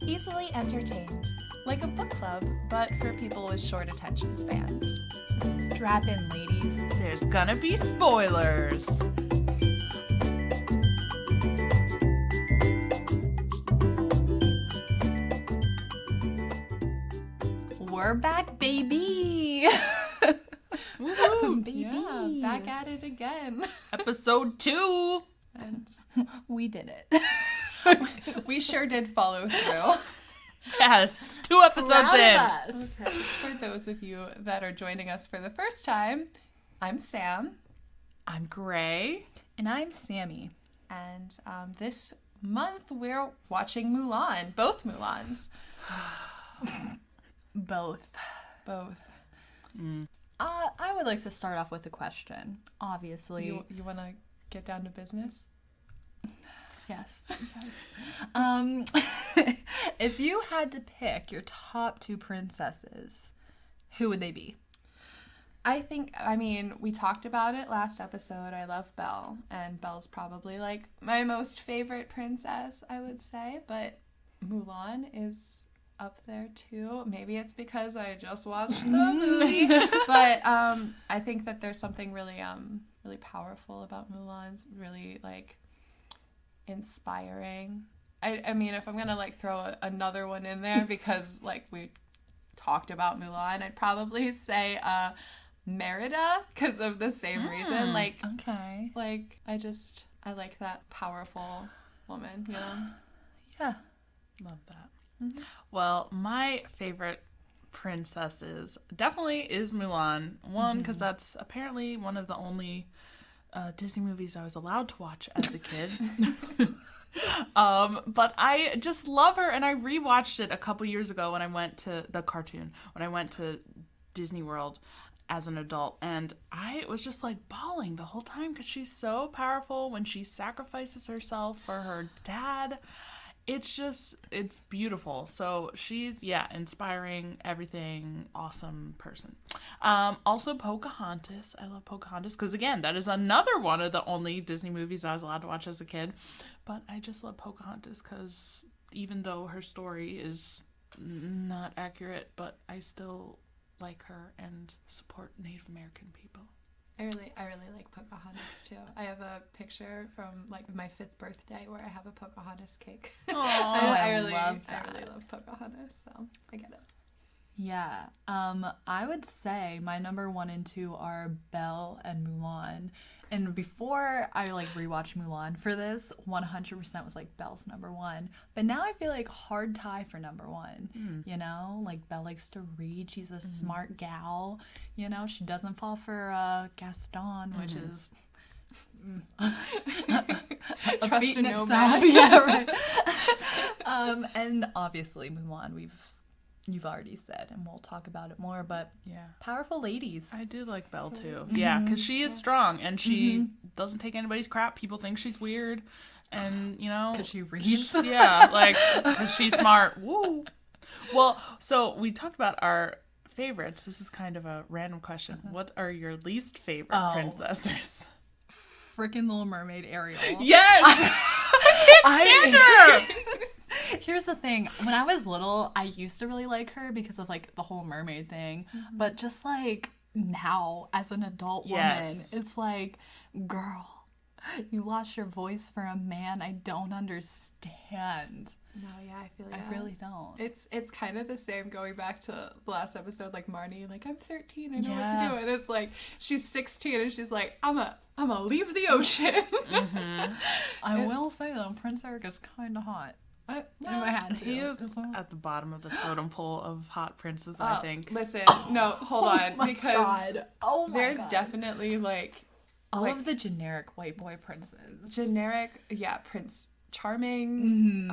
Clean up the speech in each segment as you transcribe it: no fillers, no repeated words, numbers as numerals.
Easily entertained. Like a book club, but for people with short attention spans. Strap in, ladies. There's gonna be spoilers. We're back, baby. Woohoo! Baby. Yeah, back at it again. Episode 2. And We did it. we sure did follow through. Yes, 2 episodes Proud in. of us. Okay. For those of you that are joining us for the first time, I'm Sam. I'm Grae. And I'm Sammi. And this month we're watching Mulan. Both Mulans. Both. I would like to start off with a question. Obviously. You want to get down to business? Yes. If you had to pick your top 2 princesses, who would they be? I mean, we talked about it last episode. I love Belle, and Belle's probably like my most favorite princess, I would say, but Mulan is up there too. Maybe it's because I just watched the movie, but I think that there's something really really powerful about Mulan. It's really like inspiring. I mean, if I'm gonna like throw another one in there because like we talked about Mulan, I'd probably say Merida because of the same reason. Like, Okay. like I like that powerful woman, you know? Yeah. Love that. Well, my favorite princesses definitely is Mulan. One, because that's apparently one of the only Disney movies I was allowed to watch as a kid. But I just love her, and I rewatched it a couple years ago when I went to the cartoon, when I went to Disney World as an adult, and I was just like bawling the whole time because she's so powerful when she sacrifices herself for her dad. It's beautiful. So she's, inspiring, everything, awesome person. Also Pocahontas. I love Pocahontas because, again, that is another one of the only Disney movies I was allowed to watch as a kid. But I just love Pocahontas because even though her story is not accurate, but I still like her and support Native American people. I really like Pocahontas too. I have a picture from like my 5th birthday where I have a Pocahontas cake. I really love that. I really love Pocahontas, so I get it. Yeah. I would say my number 1 and 2 are Belle and Mulan. And before I like rewatched Mulan for this, 100% was like Belle's number 1. But now I feel like hard tie for number 1. You know, like Belle likes to read. She's a smart gal. You know, she doesn't fall for Gaston, which is a Trust feat in no itself. man. Yeah, right. And obviously Mulan, you've already said, and we'll talk about it more, but Yeah. powerful ladies. I do like Belle too. Yeah, because she is strong and she doesn't take anybody's crap. People think she's weird, and you know, Because she reads. yeah, like because she's smart. Woo. Well, so we talked about our favorites. This is kind of a random question. What are your least favorite princesses? Freaking Little Mermaid Ariel. Yes, I can't stand her. Here's the thing. When I was little, I used to really like her because of like the whole mermaid thing. But just like now, as an adult woman, Yes. it's like, girl, you lost your voice for a man I don't understand. No, yeah, I feel I really don't. It's kind of the same going back to the last episode, like Marnie, like I'm 13, I know what Yeah. to do, and it's like she's 16 and she's like I'm a leave the ocean. I will say though, Prince Eric is kind of hot. If I had to. He is at the bottom of the totem pole of hot princes, I think. Listen, no, hold on, because there's God. definitely like all of the generic white boy princes. generic, Prince Charming,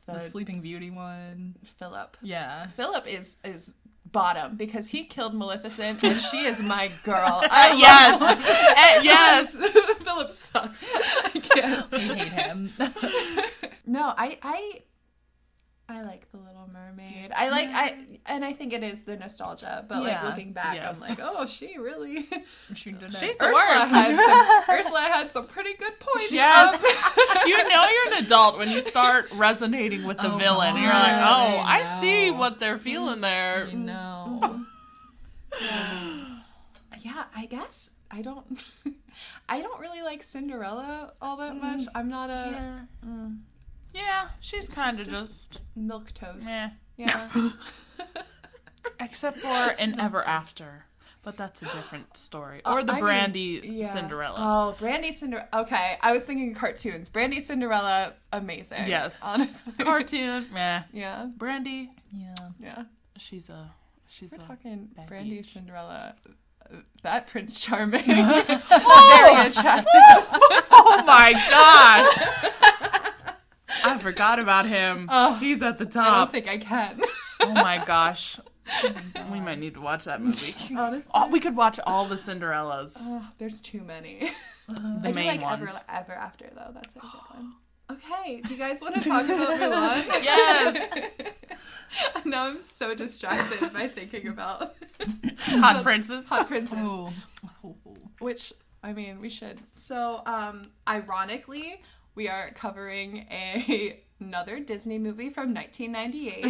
The Sleeping Beauty one. Philip. Yeah. Philip is bottom because he killed Maleficent and she is my girl. Yes. Philip sucks. I can't. We hate him. No, I I like The Little Mermaid. I think it is the nostalgia, but like Yeah. looking back, Yes. I'm like, oh, she really. She did She's it. the worst. Ursula had some pretty good points. Yes. You know you're an adult when you start resonating with the villain. You're like, oh, I I see know. what they're feeling there. You know. Yeah, I guess I don't. I don't really like Cinderella all that much. I'm not a Yeah, she's kind of just milk toast. meh. Yeah. Except for an Ever After. But that's a different story. Or the Brandy Cinderella. Oh, Brandy Cinderella. Okay, I was thinking cartoons. Brandy Cinderella, amazing. Yes. Honestly. Cartoon, meh. Yeah. Brandy, Yeah. she's We're a talking bad Brandy bitch. Cinderella. That Prince Charming. Very attractive. Oh my gosh! I forgot about him. Oh, He's at the I don't top. think I can. Oh my gosh. We might need to watch that movie. Honestly. Oh, we could watch all the Cinderellas. Oh, there's too many. The I do main like ones. Ever After, though. That's a good one. Okay, do you guys want to talk about Mulan? Yes! Now I'm so distracted by thinking about Hot Princess. Hot Princess. Oh. Which, I mean, we should. So, ironically, we are covering another Disney movie from 1998.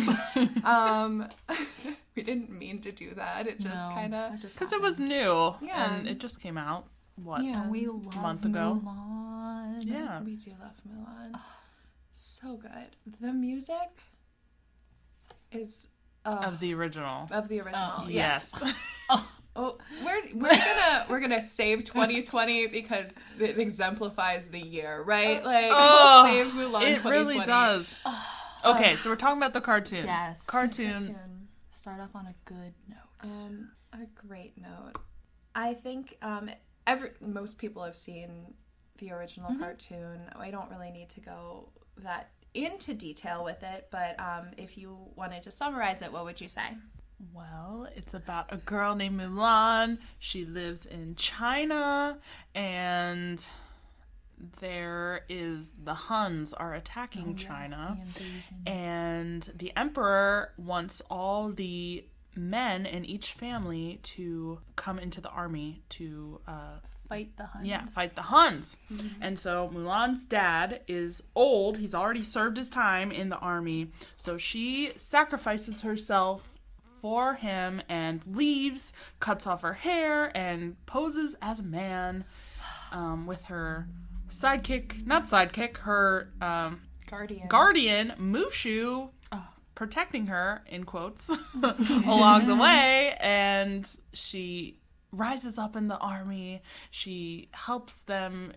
We didn't mean to do that. It just kind of... Because it was new. Yeah. And it just came out, what? Yeah. We love month ago. Mulan. Yeah. We do love Mulan. So good. The music is... Of the original. Of the original. Oh, Yes. Oh, we're gonna save 2020 because it exemplifies the year, right? Like Oh, we'll save Mulan 2020. It really does. Okay, so we're talking about the cartoon. Yes. Cartoon. Start off on a good note. A great note. I think most people have seen the original cartoon. I don't really need to go that into detail with it, but if you wanted to summarize it, what would you say? Well, it's about a girl named Mulan. She lives in China, and the Huns are attacking China, and the emperor wants all the men in each family to come into the army to Fight the Huns. Yeah, fight the Huns. And so Mulan's dad is old. He's already served his time in the army. So she sacrifices herself for him and leaves, cuts off her hair, and poses as a man with her her guardian, Mushu, protecting her, in quotes, along the way. And she rises up in the army. She helps them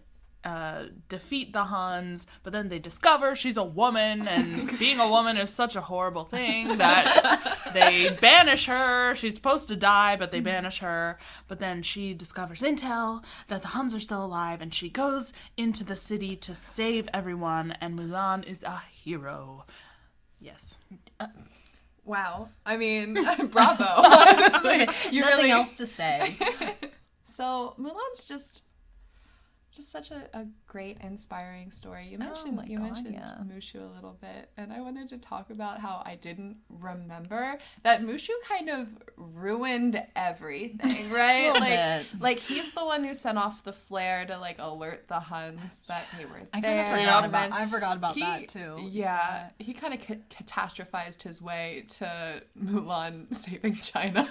defeat the Huns, but then they discover she's a woman, and being a woman is such a horrible thing that they banish her. She's supposed to die, but they banish her. But then she discovers intel that the Huns are still alive, and she goes into the city to save everyone, and Mulan is a hero. Yes. Wow. I mean, bravo. Honestly. Nothing else to say. So Mulan's just such a great, inspiring story. You mentioned Mushu a little bit, and I wanted to talk about how I didn't remember that Mushu kind of ruined everything, right? Like he's the one who sent off the flare to like alert the Huns that they were there. I forgot about that too. Yeah, he kind of catastrophized his way to Mulan saving China.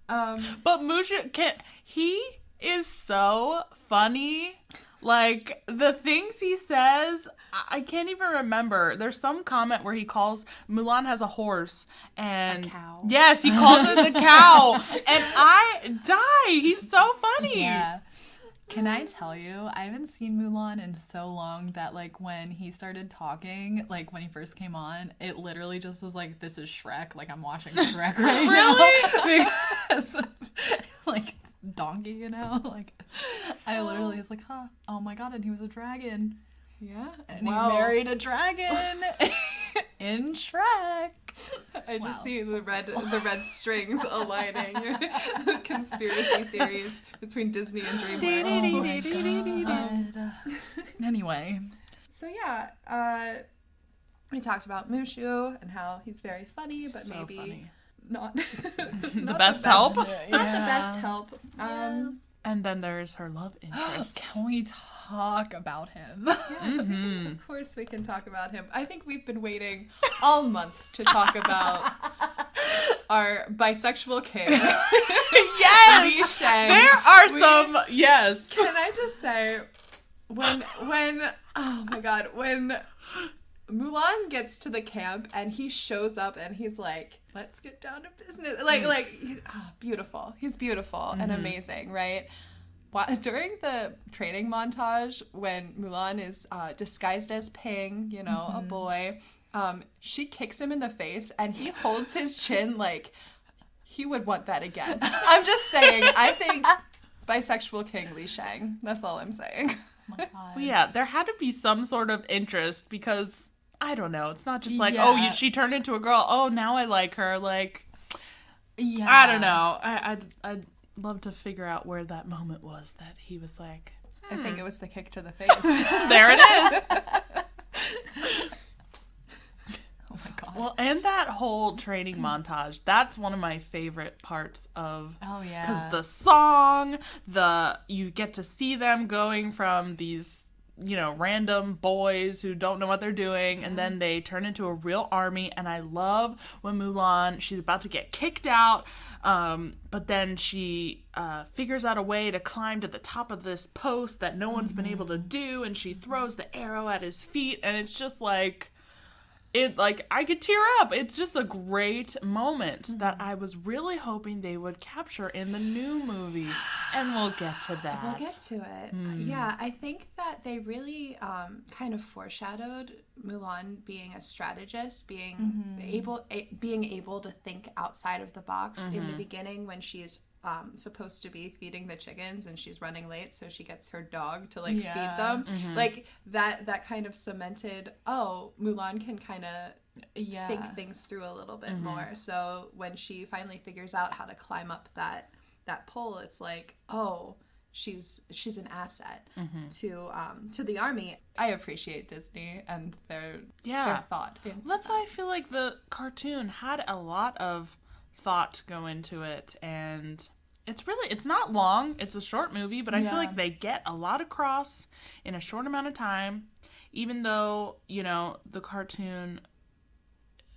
But Mushu is so funny. Like, the things he says, I can't even remember. There's some comment where he calls Mulan has a horse and a cow. Yes, he calls her the cow, and I die. He's so funny. Yeah. Can I tell you, I haven't seen Mulan in so long that, like, when he started talking, like, when he first came on, it literally just was like, this is Shrek. Like, I'm watching Shrek right Really? now. Because, like, donkey, you know? Like, I literally was like, huh, oh my god, and he was a dragon. Yeah. And he married a dragon in Shrek. I just see the red strings aligning. The conspiracy theories between Disney and DreamWorks. Oh my god. Anyway. So yeah, We talked about Mushu and how he's very funny, but So maybe funny. not The best help. Not the best help. And then there's her love interest. Can we talk about him? Of course we can talk about him. I think we've been waiting all month to talk about our bisexual king. Yes! Li Shang. There are some, yes. Can I just say, when oh my god, when Mulan gets to the camp and he shows up and he's like, let's get down to business. Beautiful. He's beautiful and amazing, right? During the training montage, when Mulan is disguised as Ping, a boy, she kicks him in the face and he holds his chin like he would want that again. I'm just saying, I think bisexual king Li Shang. That's all I'm saying. Oh my God. Well, yeah, there had to be some sort of interest because, I don't know, it's not just like, Yeah. she turned into a girl. Oh, now I like her. Like, Yeah. I don't know. I'd love to figure out where that moment was that he was like, I think it was the kick to the face. there it is. Oh my God. Well, and that whole training montage, that's one of my favorite parts of... Oh, yeah. Because the song, you get to see them going from these, random boys who don't know what they're doing, and then they turn into a real army, and I love when Mulan, she's about to get kicked out, but then she figures out a way to climb to the top of this post that no one's been able to do, and she throws the arrow at his feet, and it's just like... I could tear up. It's just a great moment that I was really hoping they would capture in the new movie. And we'll get to that. We'll get to it. Yeah, I think that they really kind of foreshadowed Mulan being a strategist, being able to think outside of the box in the beginning when she's supposed to be feeding the chickens and she's running late, so she gets her dog to feed them. Like that kind of cemented, Mulan can kind of think things through a little bit more. So when she finally figures out how to climb up that pole, it's like, she's an asset to the army. I appreciate Disney and their thought into That's that. why I feel like the cartoon had a lot of thought go into it, and it's not long. It's a short movie, but I feel like they get a lot across in a short amount of time, even though, the cartoon,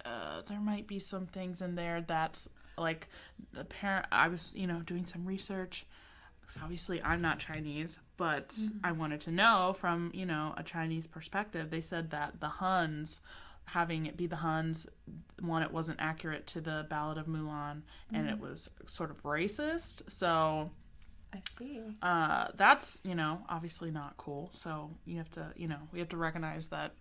there might be some things in there that's like I was, doing some research, because obviously I'm not Chinese, but I wanted to know from, a Chinese perspective. They said that the Huns, having it be the Huns, one, it wasn't accurate to the Ballad of Mulan, and it was sort of racist. So I see. That's, obviously not cool. So we have to recognize that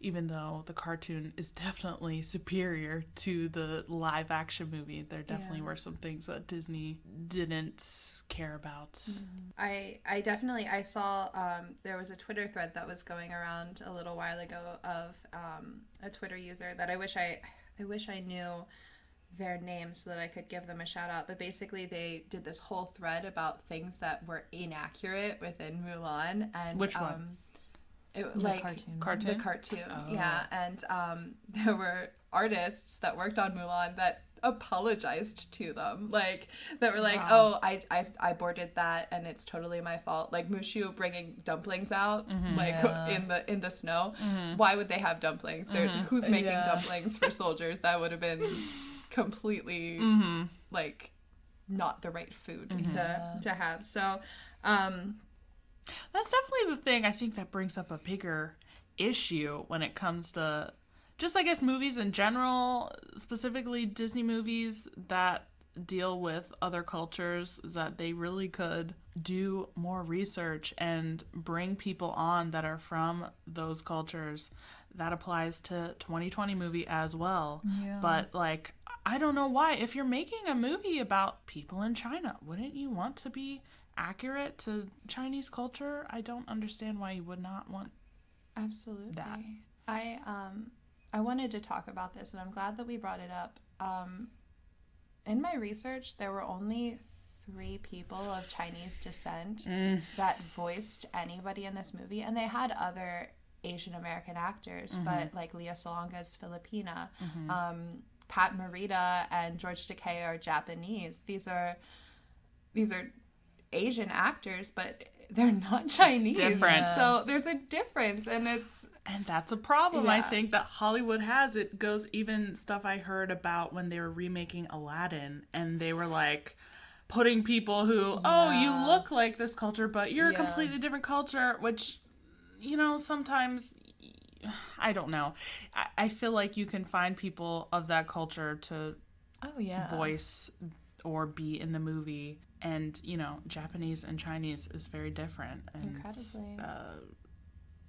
even though the cartoon is definitely superior to the live action movie, there definitely were some things that Disney didn't care about. I saw there was a Twitter thread that was going around a little while ago of a Twitter user that I wish I knew their name so that I could give them a shout out. But basically they did this whole thread about things that were inaccurate within Mulan. And Which one? The cartoon. Yeah. And there were artists that worked on Mulan that apologized to them, that were like, wow. I boarded that and it's totally my fault. Like Mushu bringing dumplings out in the snow. Why would they have dumplings? There's who's making dumplings for soldiers? That would have been completely not the right food to have. So that's definitely the thing I think that brings up a bigger issue when it comes to just, I guess, movies in general, specifically Disney movies that deal with other cultures, is that they really could do more research and bring people on that are from those cultures. That applies to 2020 movie as well. Yeah. But, I don't know why. If you're making a movie about people in China, wouldn't you want to be accurate to Chinese culture? I don't understand why you would not want absolutely that. I wanted to talk about this, and I'm glad that we brought it up. In my research, there were only 3 people of Chinese descent that voiced anybody in this movie, and they had other Asian American actors, but like Lea Salonga is Filipina. Pat Morita and George Takei are Japanese. These are Asian actors, but they're not Chinese. It's different. So there's a difference, and that's a problem. I Yeah. think that Hollywood has. It goes even stuff I heard about when they were remaking Aladdin, and they were like putting people who, oh, you look like this culture, but you're a completely different culture, which, you know, sometimes, I don't know. I feel like you can find people of that culture to voice or be in the movie. And, you know, Japanese and Chinese is very different. And Incredibly.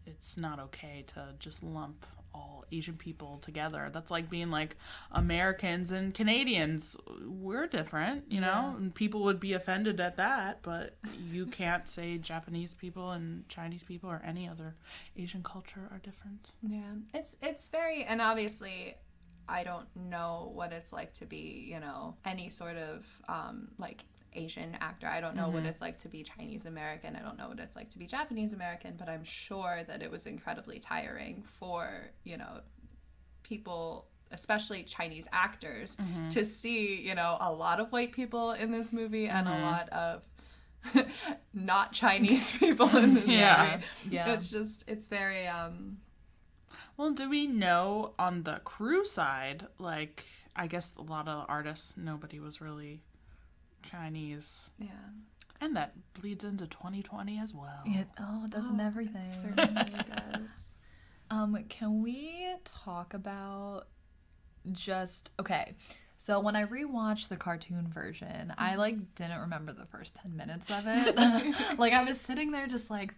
It's not okay to just lump all Asian people together. That's like being like Americans and Canadians. We're different, you know, and people would be offended at that, but you can't say Japanese people and Chinese people or any other Asian culture are different. yeah, it's very, and obviously I don't know what it's like to be, you know, any sort of like Asian actor. I don't know what it's like to be Chinese American. I don't know what it's like to be Japanese American, but I'm sure that it was incredibly tiring for, you know, people, especially Chinese actors, to see, you know, a lot of white people in this movie and a lot of not Chinese people in this movie. Yeah. It's very Well, do we know on the crew side, like, I guess a lot of artists, nobody was really Chinese. yeah. And that bleeds into 2020 as well. It doesn't everything. It certainly does. Can we talk about okay, so when I rewatched the cartoon version, I like didn't remember the first 10 minutes of it. Like I was sitting there just like,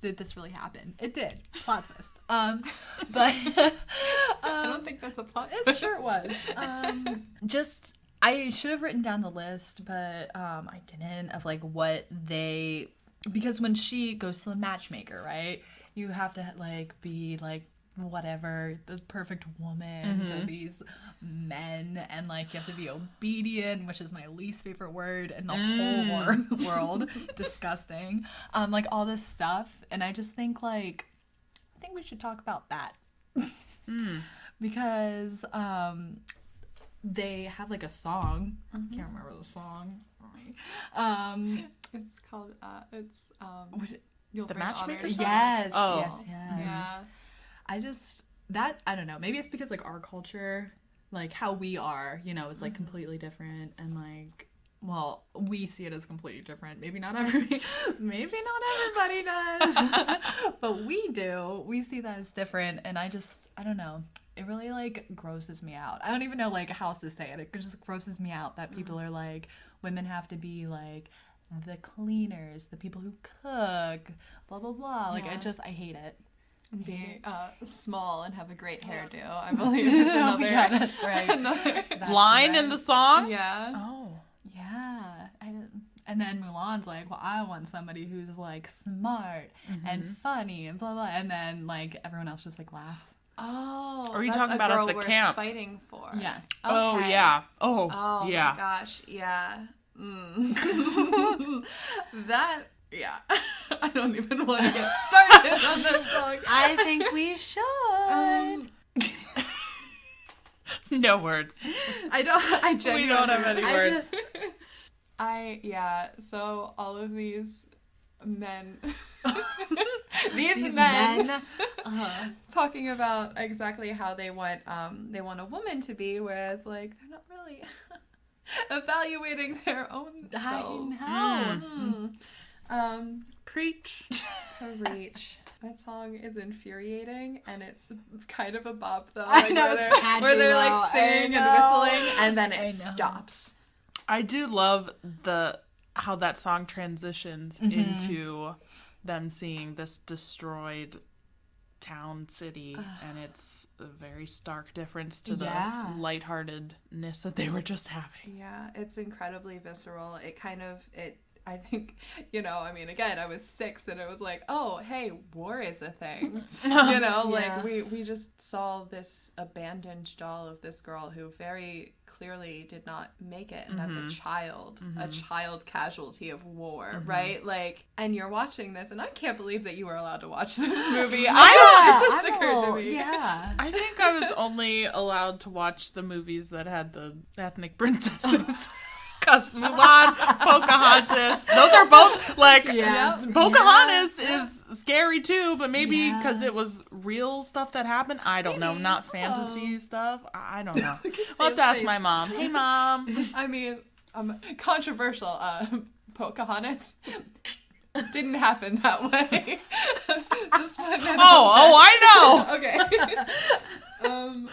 did this really happen? It did. Plot twist. But I don't think that's a plot it twist. sure was. I should have written down the list, but I didn't, of like because when she goes to the matchmaker, right, you have to like be like whatever, the perfect woman to these men, and like you have to be obedient, which is my least favorite word in the whole world. Disgusting. Like all this stuff, and I just think like I think we should talk about that. Because they have like a song. I can't remember the song. It's called The Matchmaker Honor song? Yes. Oh. Yes. Yeah. I don't know. Maybe it's because like our culture, like how we are, you know, is like completely different, and like, well, we see it as completely different. Maybe not everybody does, but we do. We see that as different, and I don't know. It really like grosses me out. I don't even know like how else to say it. It just grosses me out that people are like, women have to be like the cleaners, the people who cook, blah blah blah. Like I hate it. And be small and have a great hairdo. I believe it's another. Yeah, that's right. That's Line right. in the song? Yeah. Oh. Yeah, I didn't. And then Mulan's like, well, I want somebody who's like smart and funny and blah blah. And then like everyone else just like laughs. Oh. Are you that's talking a about at girl the worth camp? Fighting for. Yeah. Oh, Okay. yeah. Oh, Oh yeah. my gosh. Yeah. That. Yeah. I don't even want to get started on that song. I think we should. No words. I genuinely We don't have any words. So all of these men, These men. talking about exactly how they want a woman to be, whereas like they're not really evaluating their own selves. Preach. Preach. That song is infuriating, and it's kind of a bop though. I like, know, where it's they're, where they're catchy, like though. singing and I know. whistling, and then I it know. stops. I do love how that song transitions into them seeing this destroyed town, city, and it's a very stark difference to the lightheartedness that they were just having. Yeah, it's incredibly visceral. It kind of I think, you know, I mean, again, I was 6 and it was like, oh, hey, war is a thing. You know, like we just saw this abandoned doll of this girl who very clearly did not make it, and that's a child casualty of war, right? Like, and you're watching this, and I can't believe that you were allowed to watch this movie. It just occurred to me. Yeah. I think I was only allowed to watch the movies that had the ethnic princesses. Because Mulan, Pocahontas, those are both, like, Pocahontas is scary too, but maybe because it was real stuff that happened. I don't know, not fantasy stuff. I don't know. I'll have to ask my mom. Hey, Mom. I mean, controversial. Pocahontas didn't happen that way. Just putting that I know. Okay.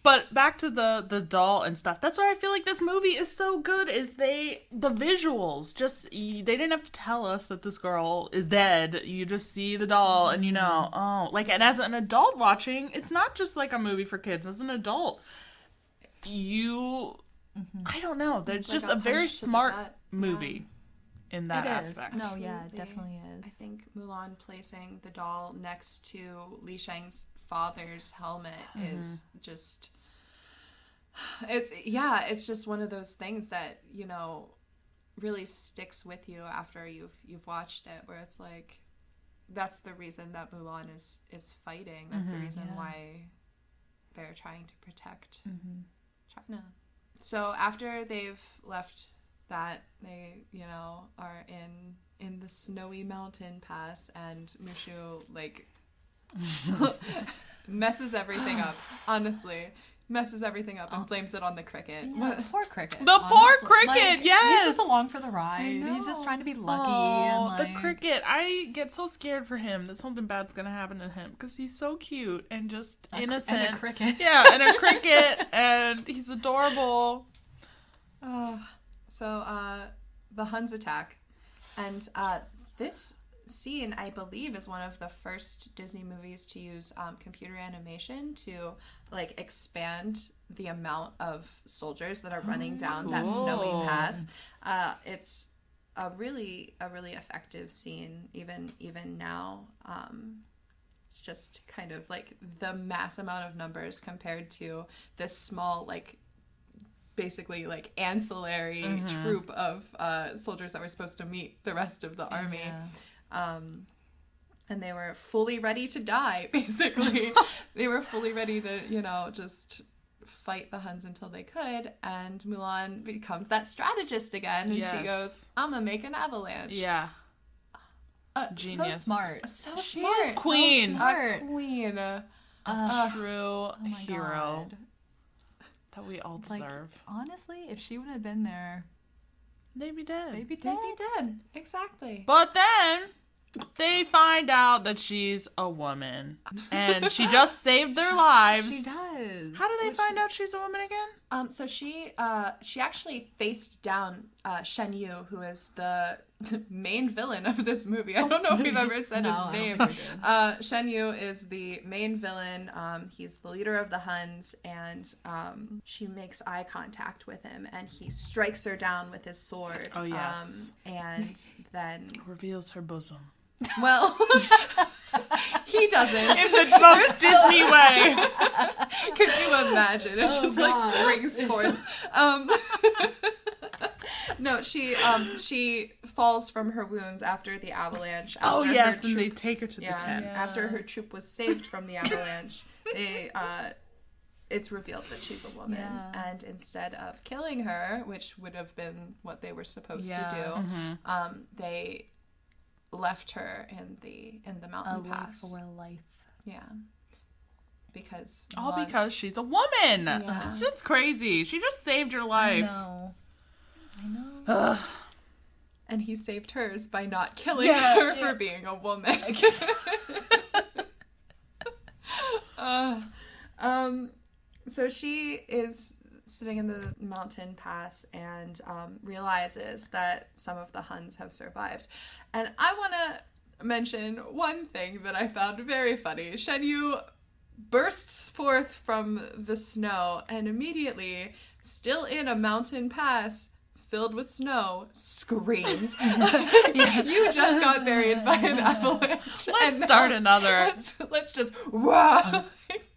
But back to the doll and stuff. That's why I feel like this movie is so good. Is the visuals just they didn't have to tell us that this girl is dead. You just see the doll and you know, and as an adult watching, it's not just like a movie for kids. As an adult, I don't know. There's just a very smart movie in that aspect. No, yeah, it definitely is. I think Mulan placing the doll next to Li Shang's father's helmet is just it's just one of those things that, you know, really sticks with you after you've watched it, where it's like that's the reason that Mulan is fighting. That's the reason why they're trying to protect China. So after they've left that, they, you know, are in the snowy mountain pass, and Mushu, like, messes everything up. Honestly, messes everything up and blames it on the cricket. Yeah, the poor cricket. Poor cricket, like, yes. He's just along for the ride. He's just trying to be lucky. Oh, and, the cricket. I get so scared for him that something bad's going to happen to him because he's so cute and just innocent. And a cricket. Yeah, and a cricket, and he's adorable. So, the Huns Attack. And this scene, I believe, is one of the first Disney movies to use computer animation to, like, expand the amount of soldiers that are running down that snowy pass. It's a really effective scene, even now. It's just kind of like the mass amount of numbers compared to this small, like, basically like ancillary troop of soldiers that were supposed to meet the rest of the army. And they were fully ready to die, basically. They were fully ready to, you know, just fight the Huns until they could. And Mulan becomes that strategist again, and she goes, I'm gonna make an avalanche. Yeah. Genius. So smart. So She's smart. Queen. So smart. A queen. A true hero God. that we all Like, deserve. honestly, if she would have been there, They'd be dead. they'd be They'd dead. be dead. Exactly. But then they find out that she's a woman, and she just saved their lives. She does. How do they find out she's a woman again? So she actually faced down Shen Yu, who is the main villain of this movie. I don't know if we've ever said his name. Shen Yu is the main villain. He's the leader of the Huns, and she makes eye contact with him, and he strikes her down with his sword. Oh, yes. And then, Reveals her bosom. well, he doesn't. In the most Disney way. Could you imagine? It just like springs forth. No, she falls from her wounds after the avalanche. After and they take her to the tent. After her troop was saved from the avalanche, it's revealed that she's a woman. Yeah. And instead of killing her, which would have been what they were supposed to do, they left her in the mountain pass. For life. Yeah. Because Because she's a woman. Yeah. It's just crazy. She just saved your life. I know. And he saved hers by not killing her for being a woman. So she is sitting in the mountain pass and realizes that some of the Huns have survived. And I want to mention one thing that I found very funny. Shen Yu bursts forth from the snow and immediately, still in a mountain pass, filled with snow, screams. You just got buried by an avalanche. Let's start another. Let's just, wow.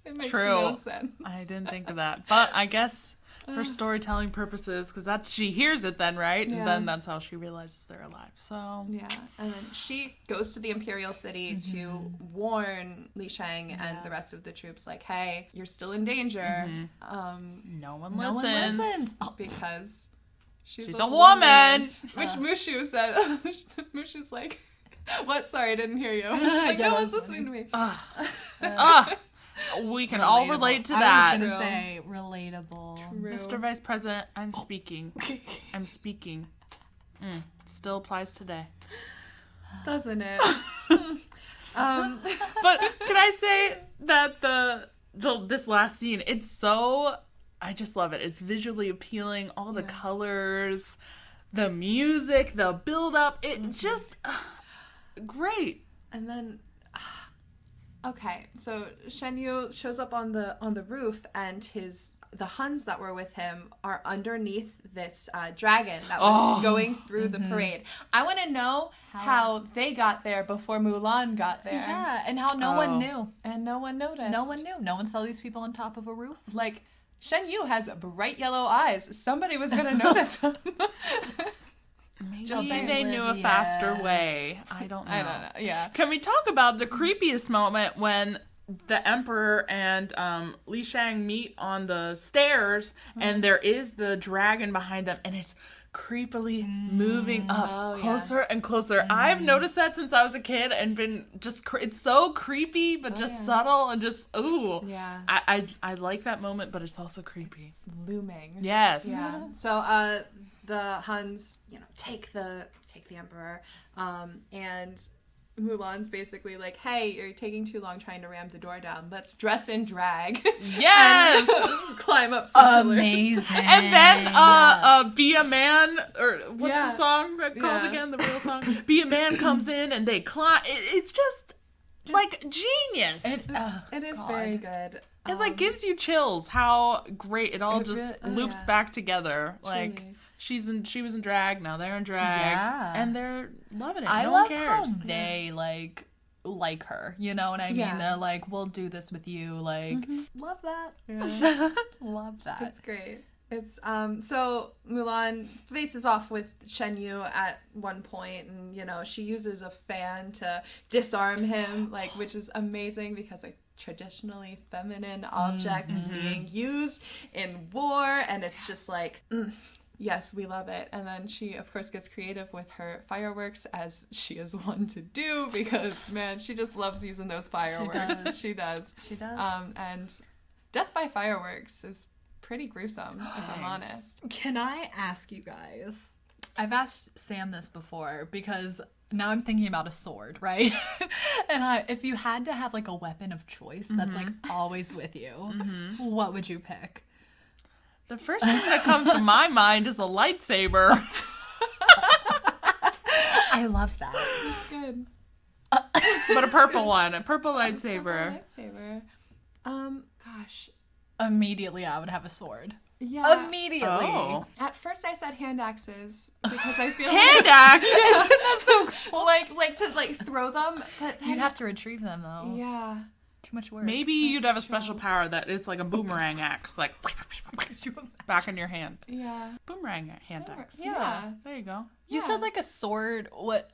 It makes no sense. I didn't think of that. But I guess for storytelling purposes, because she hears it then, right? Yeah. And then that's how she realizes they're alive. So yeah, and then she goes to the Imperial City to warn Li Shang and the rest of the troops, like, hey, you're still in danger. no one No one listens. listens. Because she's a woman. Which Mushu said. Mushu's like, what? Sorry, I didn't hear you. And she's like, no one's listening to me. We can all relate to that. I was gonna say relatable. True. Mr. Vice President, I'm speaking. I'm speaking. Still applies today. Doesn't it? But can I say that this last scene, it's so, I just love it. It's visually appealing. All the colors, the music, the build up. It's just great. And then, okay, so Shen Yu shows up on the roof, and the Huns that were with him are underneath this dragon that was going through the parade. I want to know how they got there before Mulan got there. Yeah, and how no one knew. And no one noticed. No one knew. No one saw these people on top of a roof. Like, Shen Yu has bright yellow eyes. Somebody was going to notice him. Maybe they knew a faster way. I don't know. I don't know. Yeah. Can we talk about the creepiest moment when the Emperor and Li Shang meet on the stairs, and there is the dragon behind them, and it's creepily moving up closer and closer. I've noticed that since I was a kid, and been just it's so creepy, but just subtle and just ooh. Yeah. I like that moment, but it's also creepy. It's looming. Yes. Yeah. So the Huns, take the Emperor, and Mulan's basically like, hey, you're taking too long trying to ram the door down. Let's dress in drag. Yes! And climb up some Amazing. And then Be a Man, or what's Yeah. the song called again, the real song? Be a Man comes in and they climb. It's just like genius. It is very good. It like gives you chills how great it all just really- loops back together. Like she was in drag, now they're in drag. Yeah. And they're loving it. I no love one cares. how they like her. You know what I mean? Yeah. They're like, we'll do this with you. Like, love that. Yeah. Love that. It's great. It's so Mulan faces off with Shen Yu at one point, and she uses a fan to disarm him, like, which is amazing because a traditionally feminine object is being used in war, and it's just like yes, we love it. And then she, of course, gets creative with her fireworks, as she is one to do, because, man, she just loves using those fireworks. She does. And death by fireworks is pretty gruesome, if I'm honest. Can I ask you guys? I've asked Sam this before because now I'm thinking about a sword, right? And if you had to have like a weapon of choice that's like always with you, what would you pick? The first thing that comes to my mind is a lightsaber. I love that. It's good. But a purple one. A purple lightsaber. Gosh. Immediately I would have a sword. Yeah. Immediately. Oh. At first I said hand axes because I feel Hand axe? That's so cool. Like to throw them, but then You'd have to retrieve them though. yeah. Too much work. Maybe you'd have a special power that is like a boomerang axe, like back in your hand. Yeah. Boomerang hand axe. Yeah. There you go. You said like a sword, what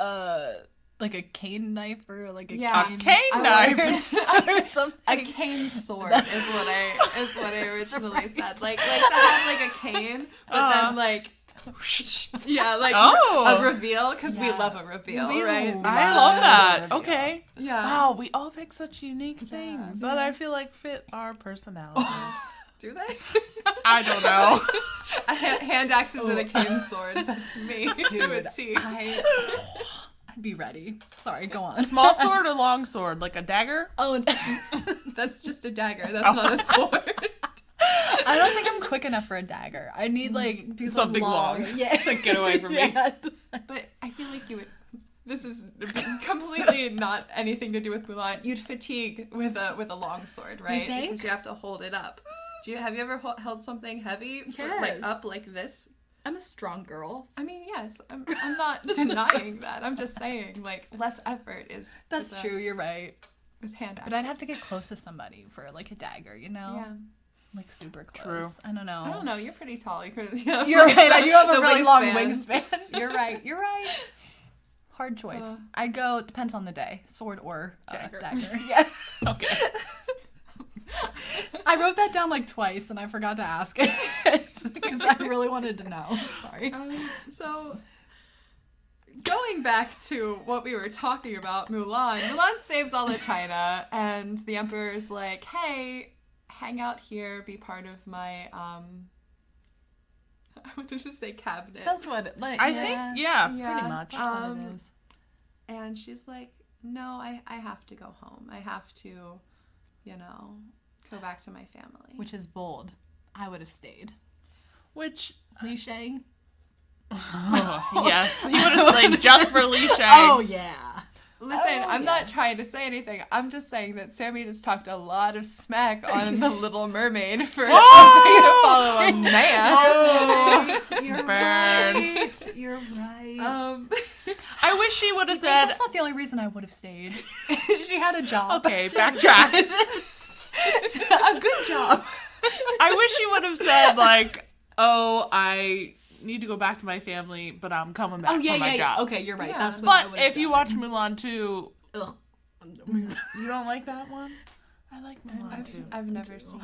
like a cane knife or like a Yeah. cane, Cane knife. I heard something. A cane sword is what I originally said. Like to have like a cane, but then like a reveal, because we love a reveal, right? I love that. reveal. Okay. Yeah. Wow, we all pick such unique things that I feel like fit our personalities. Do they? I don't know. A hand axes and a cane sword. That's me to a T. I'd be ready. Sorry, go on. Small sword or long sword? Like a dagger? Oh, That's just a dagger. That's not a sword. I don't think I'm quick enough for a dagger. I need like Something long. Yeah, Like, get away from me. But I feel like you would. This is completely not anything to do with Mulan. You'd fatigue with a long sword, right? You think? Because you have to hold it up. Have you ever held something heavy, Yes. like up like this? I'm a strong girl. I mean, yes, I'm not denying that. I'm just saying, like, less effort is... That's true, you're right. With hand But I'd have to get close to somebody for, like, a dagger, you know? Yeah. Like, super close. True. I don't know. I don't know. You're pretty tall. You could. You're right. I do have a The really long wingspan. wingspan. You're right. Hard choice. I'd go, depends on the day. Sword or dagger. Yeah. Okay. I wrote that down like twice and I forgot to ask it because I really wanted to know. Sorry. So, going back to what we were talking about, Mulan saves all the China, and the Emperor's like, hey, hang out here, be part of my, I would just say cabinet. That's what it, like, I think, pretty much. That's what it is. And she's like, no, I have to go home. I have to, go back to my family. Which is bold. I would have stayed. Which, Li Shang? yes, he would have played just for Li Shang. Oh, yeah. Listen, I'm not trying to say anything. I'm just saying that Sammy just talked a lot of smack on the Little Mermaid for choosing to follow a man. You're Burn. right. You're right. I wish she would have Wait, said, that's not the only reason I would have stayed. She had a job. okay, backtrack. A good job. I wish she would have said, like, oh, I need to go back to my family, but I'm coming back for my job. Okay, you're right. Yeah. That's what I But would've if you done. watch Mulan 2, Ugh. you don't like that one? I like Mulan 2. I've never seen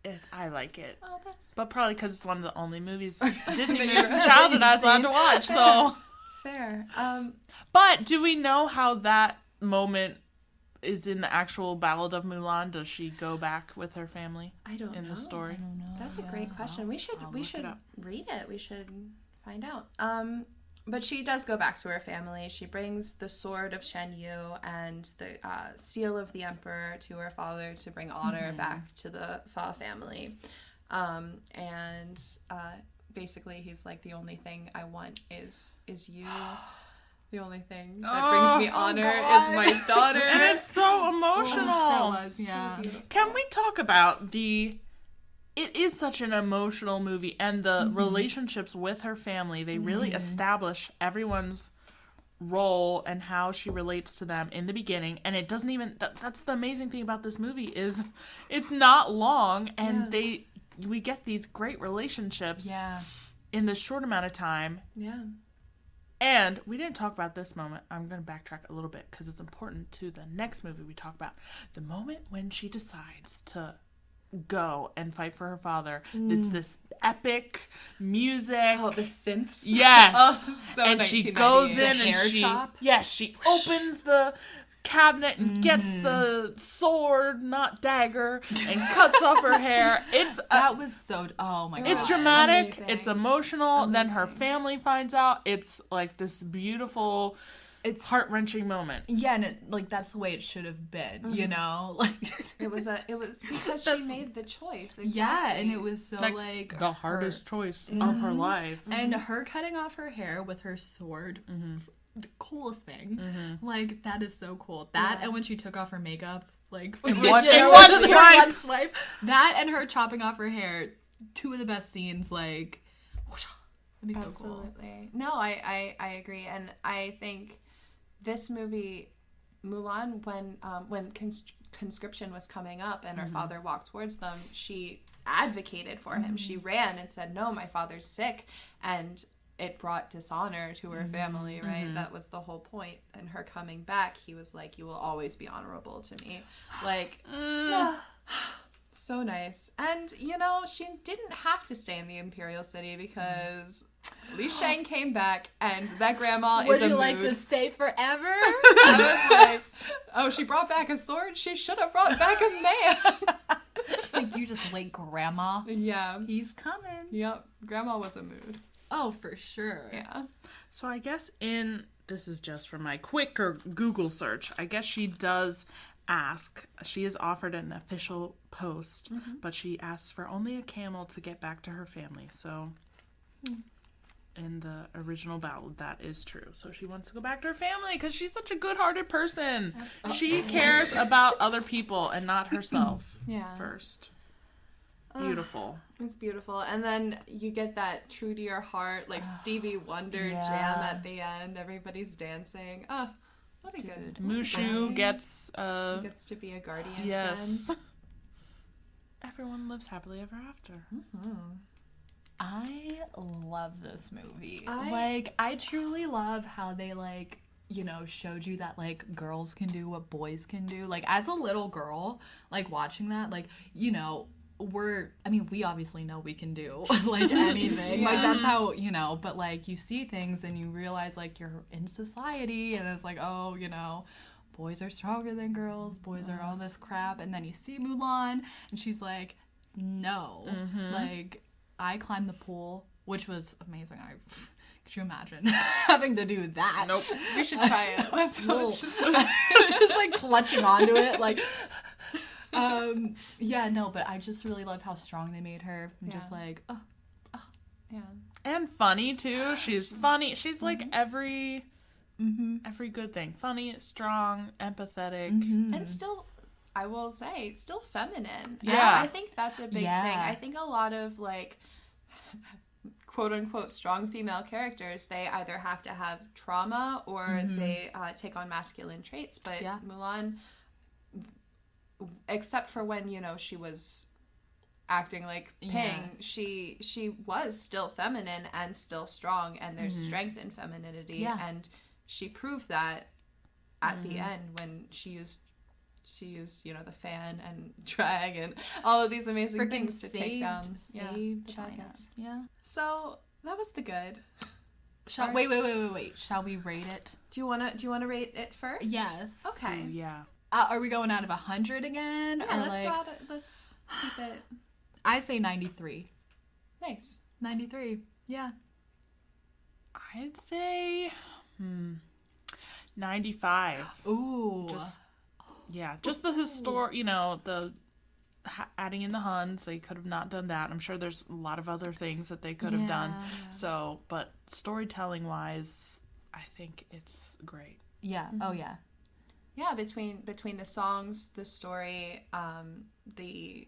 it. I like it. Oh, that's But probably because it's one of the only movies Disney That you've childhood I was allowed to watch, so... fair. But do we know how that moment is in the actual Ballad of Mulan? Does she go back with her family I don't know. in the story? I don't know. That's a great question. We should I'll we look should it up. read it. We should find out. But she does go back to her family. She brings the sword of Shen Yu and the seal of the emperor to her father to bring honor back to the Fa family. And basically he's like, the only thing I want is you. The only thing that brings me honor is my daughter. And it's so emotional. That was, yeah. Can we talk about it is such an emotional movie, and the relationships with her family, they really establish everyone's role and how she relates to them in the beginning, and it doesn't even, that's the amazing thing about this movie is it's not long, and we get these great relationships in this short amount of time. Yeah. And we didn't talk about this moment. I'm going to backtrack a little bit because it's important to the next movie we talk about. The moment when she decides to go and fight for her father. It's this epic music. Oh, the synths. Yes. Oh, so and she goes in and hair she chop? Yes, she opens the cabinet and gets the sword, not dagger, and cuts off her hair. It's That was so. Oh my god. it's dramatic. Amazing. It's emotional. Then her Amazing. family finds out. It's like this beautiful, It's heart-wrenching moment. yeah, and it, like that's the way it should have been. You know, like It was because she made the choice. Exactly. yeah, and it was so like the hardest choice of her life. and her cutting off her hair with her sword. The coolest thing. Like, that is so cool. That and when she took off her makeup, like, In with one just swipe. one swipe. That and her chopping off her hair, two of the best scenes, like, that'd be so cool. Absolutely. No, I agree, and I think this movie, Mulan, when conscription was coming up and her father walked towards them, she advocated for him. She ran and said, "No, my father's sick," and it brought dishonor to her family, right? That was the whole point. And her coming back, he was like, "You will always be honorable to me." Like, so nice. And, she didn't have to stay in the Imperial City because Li Shang came back and that grandma Would is a you mood. like to stay forever? I was like, oh, she brought back a sword? She should have brought back a man. Like, you just wait, Grandma. Yeah. He's coming. Yep. Grandma was a mood. Oh, for sure. Yeah. So I guess this is just from my quicker Google search, I guess she does ask, she is offered an official post, but she asks for only a camel to get back to her family. So in the original ballad, that is true. So she wants to go back to her family because she's such a good-hearted person. Absolutely. She cares about other people and not herself Yeah. first. Beautiful. It's beautiful. And then you get that true to your heart, like Stevie Wonder Yeah. jam at the end. Everybody's dancing. Oh, what a good. Mushu gets Gets to be a guardian yes. again. Everyone lives happily ever after. I love this movie. I truly love how they showed you that girls can do what boys can do. As a little girl, watching that, we obviously know we can do anything. That's how, but you see things and you realize you're in society and it's boys are stronger than girls, boys are all this crap, and then you see Mulan and she's like, no. I climbed the pool, which was amazing. Could you imagine having to do that? Nope. We should try it. Let's just clutching onto it, but I just really love how strong they made her. And just yeah. And funny too. She's funny. She's every good thing. Funny, strong, empathetic, And still, I will say, still feminine. Yeah. And I think that's a big thing. I think a lot of quote unquote strong female characters, they either have to have trauma or they take on masculine traits. But Mulan, except for when she was acting like Ping, she was still feminine and still strong, and there's strength in femininity, and she proved that at the end when she used the fan and drag and all of these amazing things to take down China. Yeah. So that was the good. Wait. Shall we rate it? Do you wanna rate it first? Yes. Okay. Ooh, yeah. Are we going out of 100 again? Yeah, let's keep it. I say 93. Nice. 93. Yeah. I'd say 95. Ooh. Just the the adding in the Huns, they could have not done that. I'm sure there's a lot of other things that they could have done. So, but storytelling wise, I think it's great. Yeah. Oh yeah. Yeah, between the songs, the story, the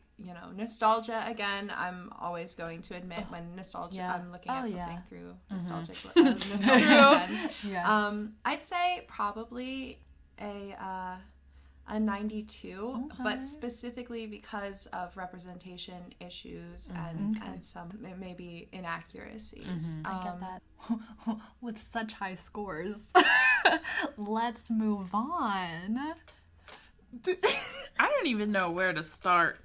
nostalgia. Again, I'm always going to admit when nostalgia. I'm looking at something through nostalgic lens. I'd say probably a 92, but specifically because of representation issues and some maybe inaccuracies. I get that. With such high scores, let's move on. I don't even know where to start.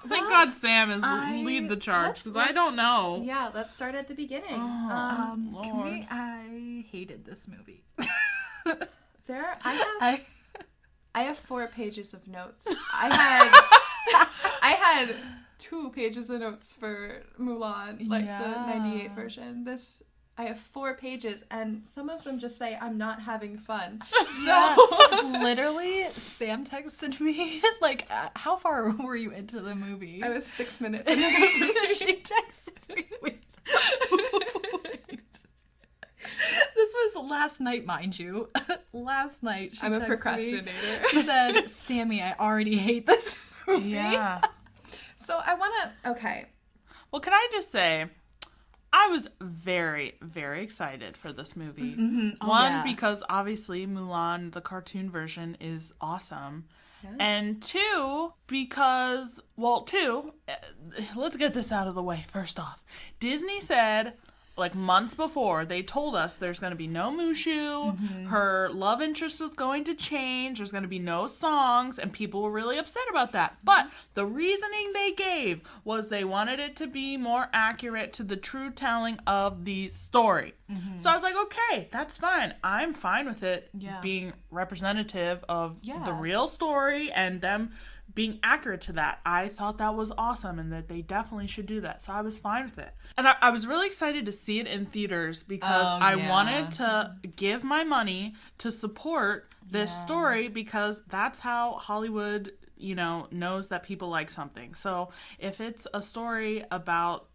Thank God Sam is lead the charge because I don't know. Yeah, let's start at the beginning. Lord. I hated this movie. I have 4 pages of notes. I had 2 pages of notes for Mulan, the 98 version. I have 4 pages, and some of them just say, I'm not having fun. So, literally, Sam texted me, how far were you into the movie? I was 6 minutes into the movie. She texted me, wait. This was last night, mind you. Last night, I'm a procrastinator. She said, Sammy, I already hate this movie. Yeah. So I want to, okay. Well, can I just say, I was very, very excited for this movie. One, because obviously Mulan, the cartoon version, is awesome. Yeah. And 2, because, let's get this out of the way first off. Disney said, months before, they told us there's going to be no Mushu, her love interest was going to change, there's going to be no songs, and people were really upset about that. But the reasoning they gave was they wanted it to be more accurate to the true telling of the story. So I was like, okay, that's fine. I'm fine with it being representative of the real story and them being accurate to that. I thought that was awesome and that they definitely should do that. So I was fine with it. And I was really excited to see it in theaters because I wanted to give my money to support this story because that's how Hollywood, knows that people like something. So if it's a story about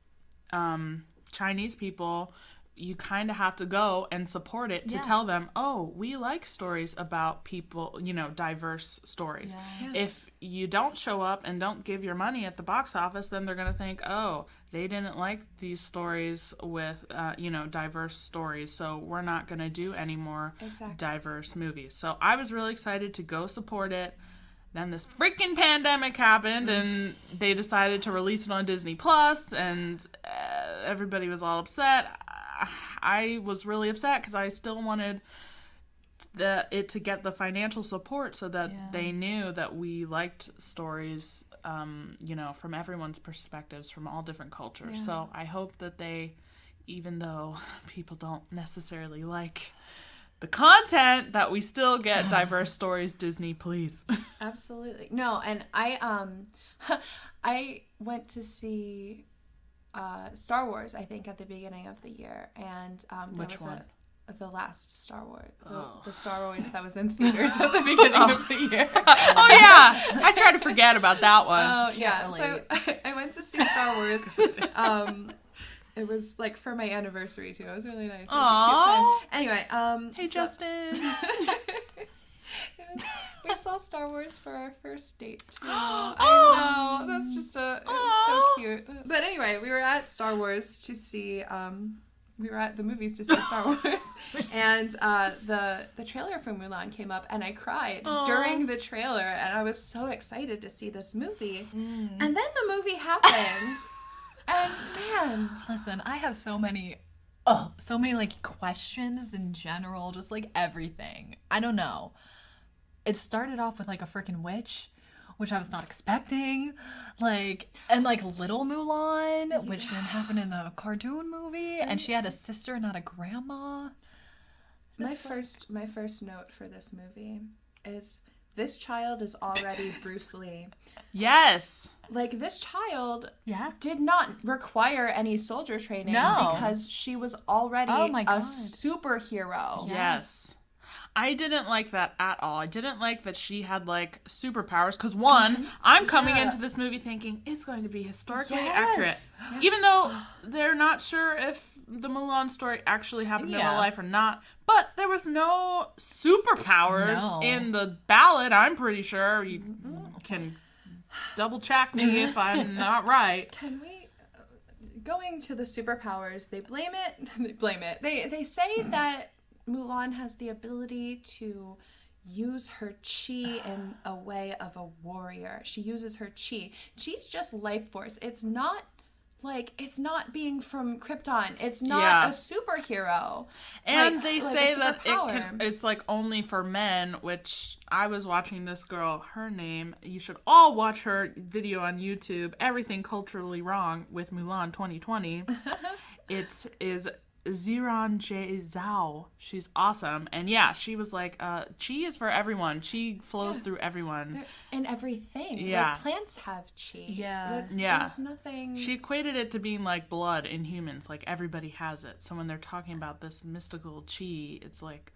Chinese people, you kind of have to go and support it to tell them, oh, we like stories about people, diverse stories. Yeah. If you don't show up and don't give your money at the box office, then they're going to think, oh, they didn't like these stories with, diverse stories, so we're not going to do any more diverse movies. So I was really excited to go support it. Then this freaking pandemic happened, and they decided to release it on Disney Plus, and everybody was all upset. I was really upset because I still wanted it to get the financial support so that they knew that we liked stories, from everyone's perspectives, from all different cultures. Yeah. So I hope that they, even though people don't necessarily like the content, that we still get diverse stories. Disney, please. Absolutely. No, and I went to see Star Wars, I think, at the beginning of the year, and Which one? The last Star Wars, the Star Wars that was in theaters at the beginning of the year. Oh yeah, I try to forget about that one. Oh yeah, so I went to see Star Wars. It was like for my anniversary too. It was really nice. It was a cute time. Anyway, hey Justin. We saw Star Wars for our first date too. I know, that's just so cute. But anyway, we were at Star Wars to see. We were at the movies to see Star Wars, and the trailer for Mulan came up, and I cried during the trailer, and I was so excited to see this movie. And then the movie happened, and man, listen, I have so many like questions in general, just like everything. I don't know. It started off with like a freaking witch, which I was not expecting, and little Mulan, which didn't happen in the cartoon movie, and she had a sister, not a grandma. My first note for this movie is this child is already Bruce Lee. Yes. Like, this child Yeah. did not require any soldier training because she was already a superhero. Yes. I didn't like that at all. I didn't like that she had, superpowers. Because, one, I'm coming into this movie thinking it's going to be historically accurate. Yes. Even though they're not sure if the Mulan story actually happened in real life or not. But there was no superpowers in the ballad, I'm pretty sure. You can double check me if I'm not right. Can we... Going to the superpowers, they blame it. They say that Mulan has the ability to use her chi in a way of a warrior. She uses her chi. Chi's just life force. It's not being from Krypton. It's not a superhero. And they say that it's only for men, which I was watching this girl, her name, you should all watch her video on YouTube, Everything Culturally Wrong with Mulan 2020. It is Ziran J. Zhao. She's awesome. And she was like, chi is for everyone. Chi flows through everyone. In everything. Yeah. Plants have chi. Yeah. There's nothing... She equated it to being like blood in humans. Like, everybody has it. So when they're talking about this mystical chi, it's like,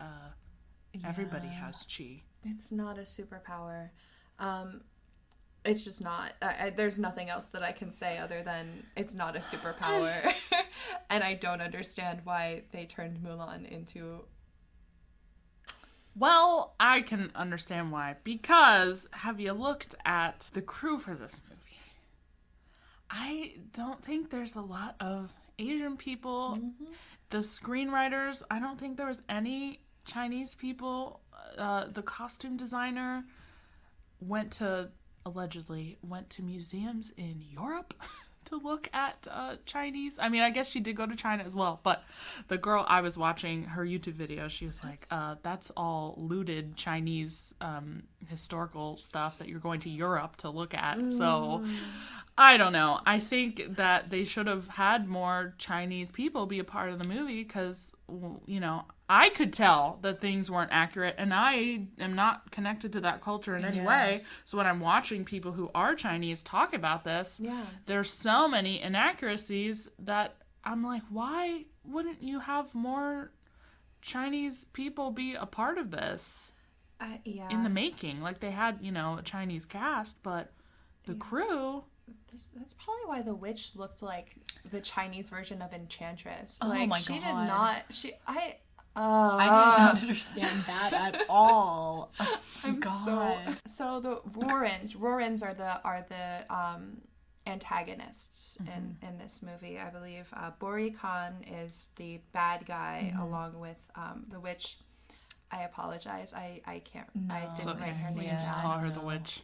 everybody has chi. It's not a superpower. It's just not. There's nothing else that I can say other than it's not a superpower. And I don't understand why they turned Mulan into... Well, I can understand why. Because, have you looked at the crew for this movie? I don't think there's a lot of Asian people. Mm-hmm. The screenwriters, I don't think there was any Chinese people. The costume designer allegedly went to museums in Europe to look at Chinese. I mean, I guess she did go to China as well, but the girl I was watching her YouTube video, she was like, that's all looted Chinese historical stuff that you're going to Europe to look at. So I don't know. I think that they should have had more Chinese people be a part of the movie because, I could tell that things weren't accurate, and I am not connected to that culture in any way. So when I'm watching people who are Chinese talk about this, there's so many inaccuracies that I'm like, why wouldn't you have more Chinese people be a part of this in the making? Like, they had, a Chinese cast, but the crew... that's probably why the witch looked like the Chinese version of Enchantress. Oh Like, my she God. did not. I did not understand that at all. Oh, I'm God. so the Rorans are the antagonists in this movie, I believe. Bori Khan is the bad guy, along with the witch. I apologize. I can't. I didn't write her name Just down. call her the witch.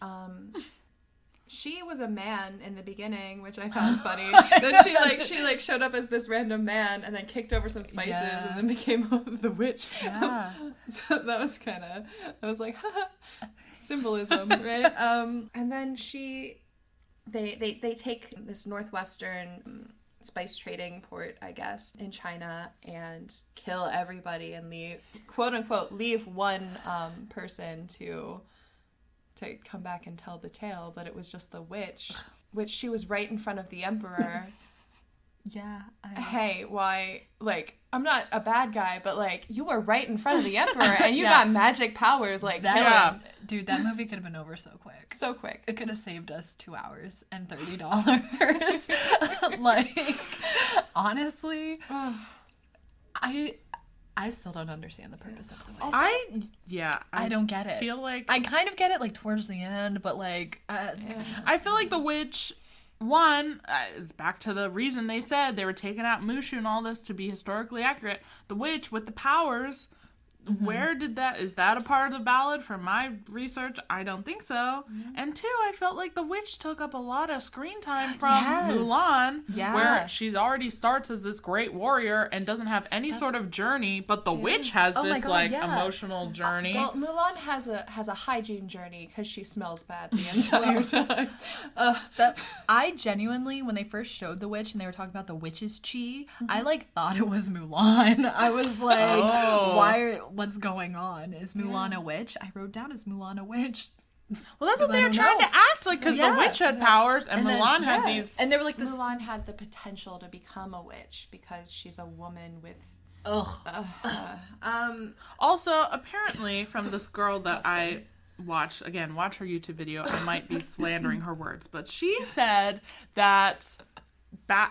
She was a man in the beginning, which I found funny. That she showed up as this random man and then kicked over some spices and then became the witch. Yeah. So that was I was like, symbolism, right? And then they take this northwestern spice trading port, I guess, in China and kill everybody and leave, quote unquote, leave one person to come back and tell the tale, but it was just the witch, which she was right in front of the emperor. Yeah. Hey, why, like, I'm not a bad guy, but, like, you were right in front of the emperor and you got magic powers, like, kill him. Dude, that movie could have been over so quick. So quick. It could have saved us 2 hours and $30. Like, honestly, I still don't understand the purpose of the witch. I don't get it. Feel like I kind of get it, like, towards the end, but, like, I feel like the witch, one, back to the reason they said they were taking out Mushu and all this to be historically accurate. The witch with the powers, where did that, is that a part of the ballad? From my research, I don't think so. And two, I felt like the witch took up a lot of screen time from Mulan, where she already starts as this great warrior and doesn't have any sort of journey, but the witch has this emotional journey. Well, Mulan has a hygiene journey because she smells bad the entire time. I genuinely, when they first showed the witch and they were talking about the witch's chi, I like thought it was Mulan. I was like, what's going on? Is Mulan a witch? I wrote down, is Mulan a witch? Well, that's what they were trying to act like, because the witch had powers and Mulan had these. And they were like, this. Mulan had the potential to become a witch because she's a woman with. Also, apparently, from this girl that I watch her YouTube video, I might be slandering her words, but she said that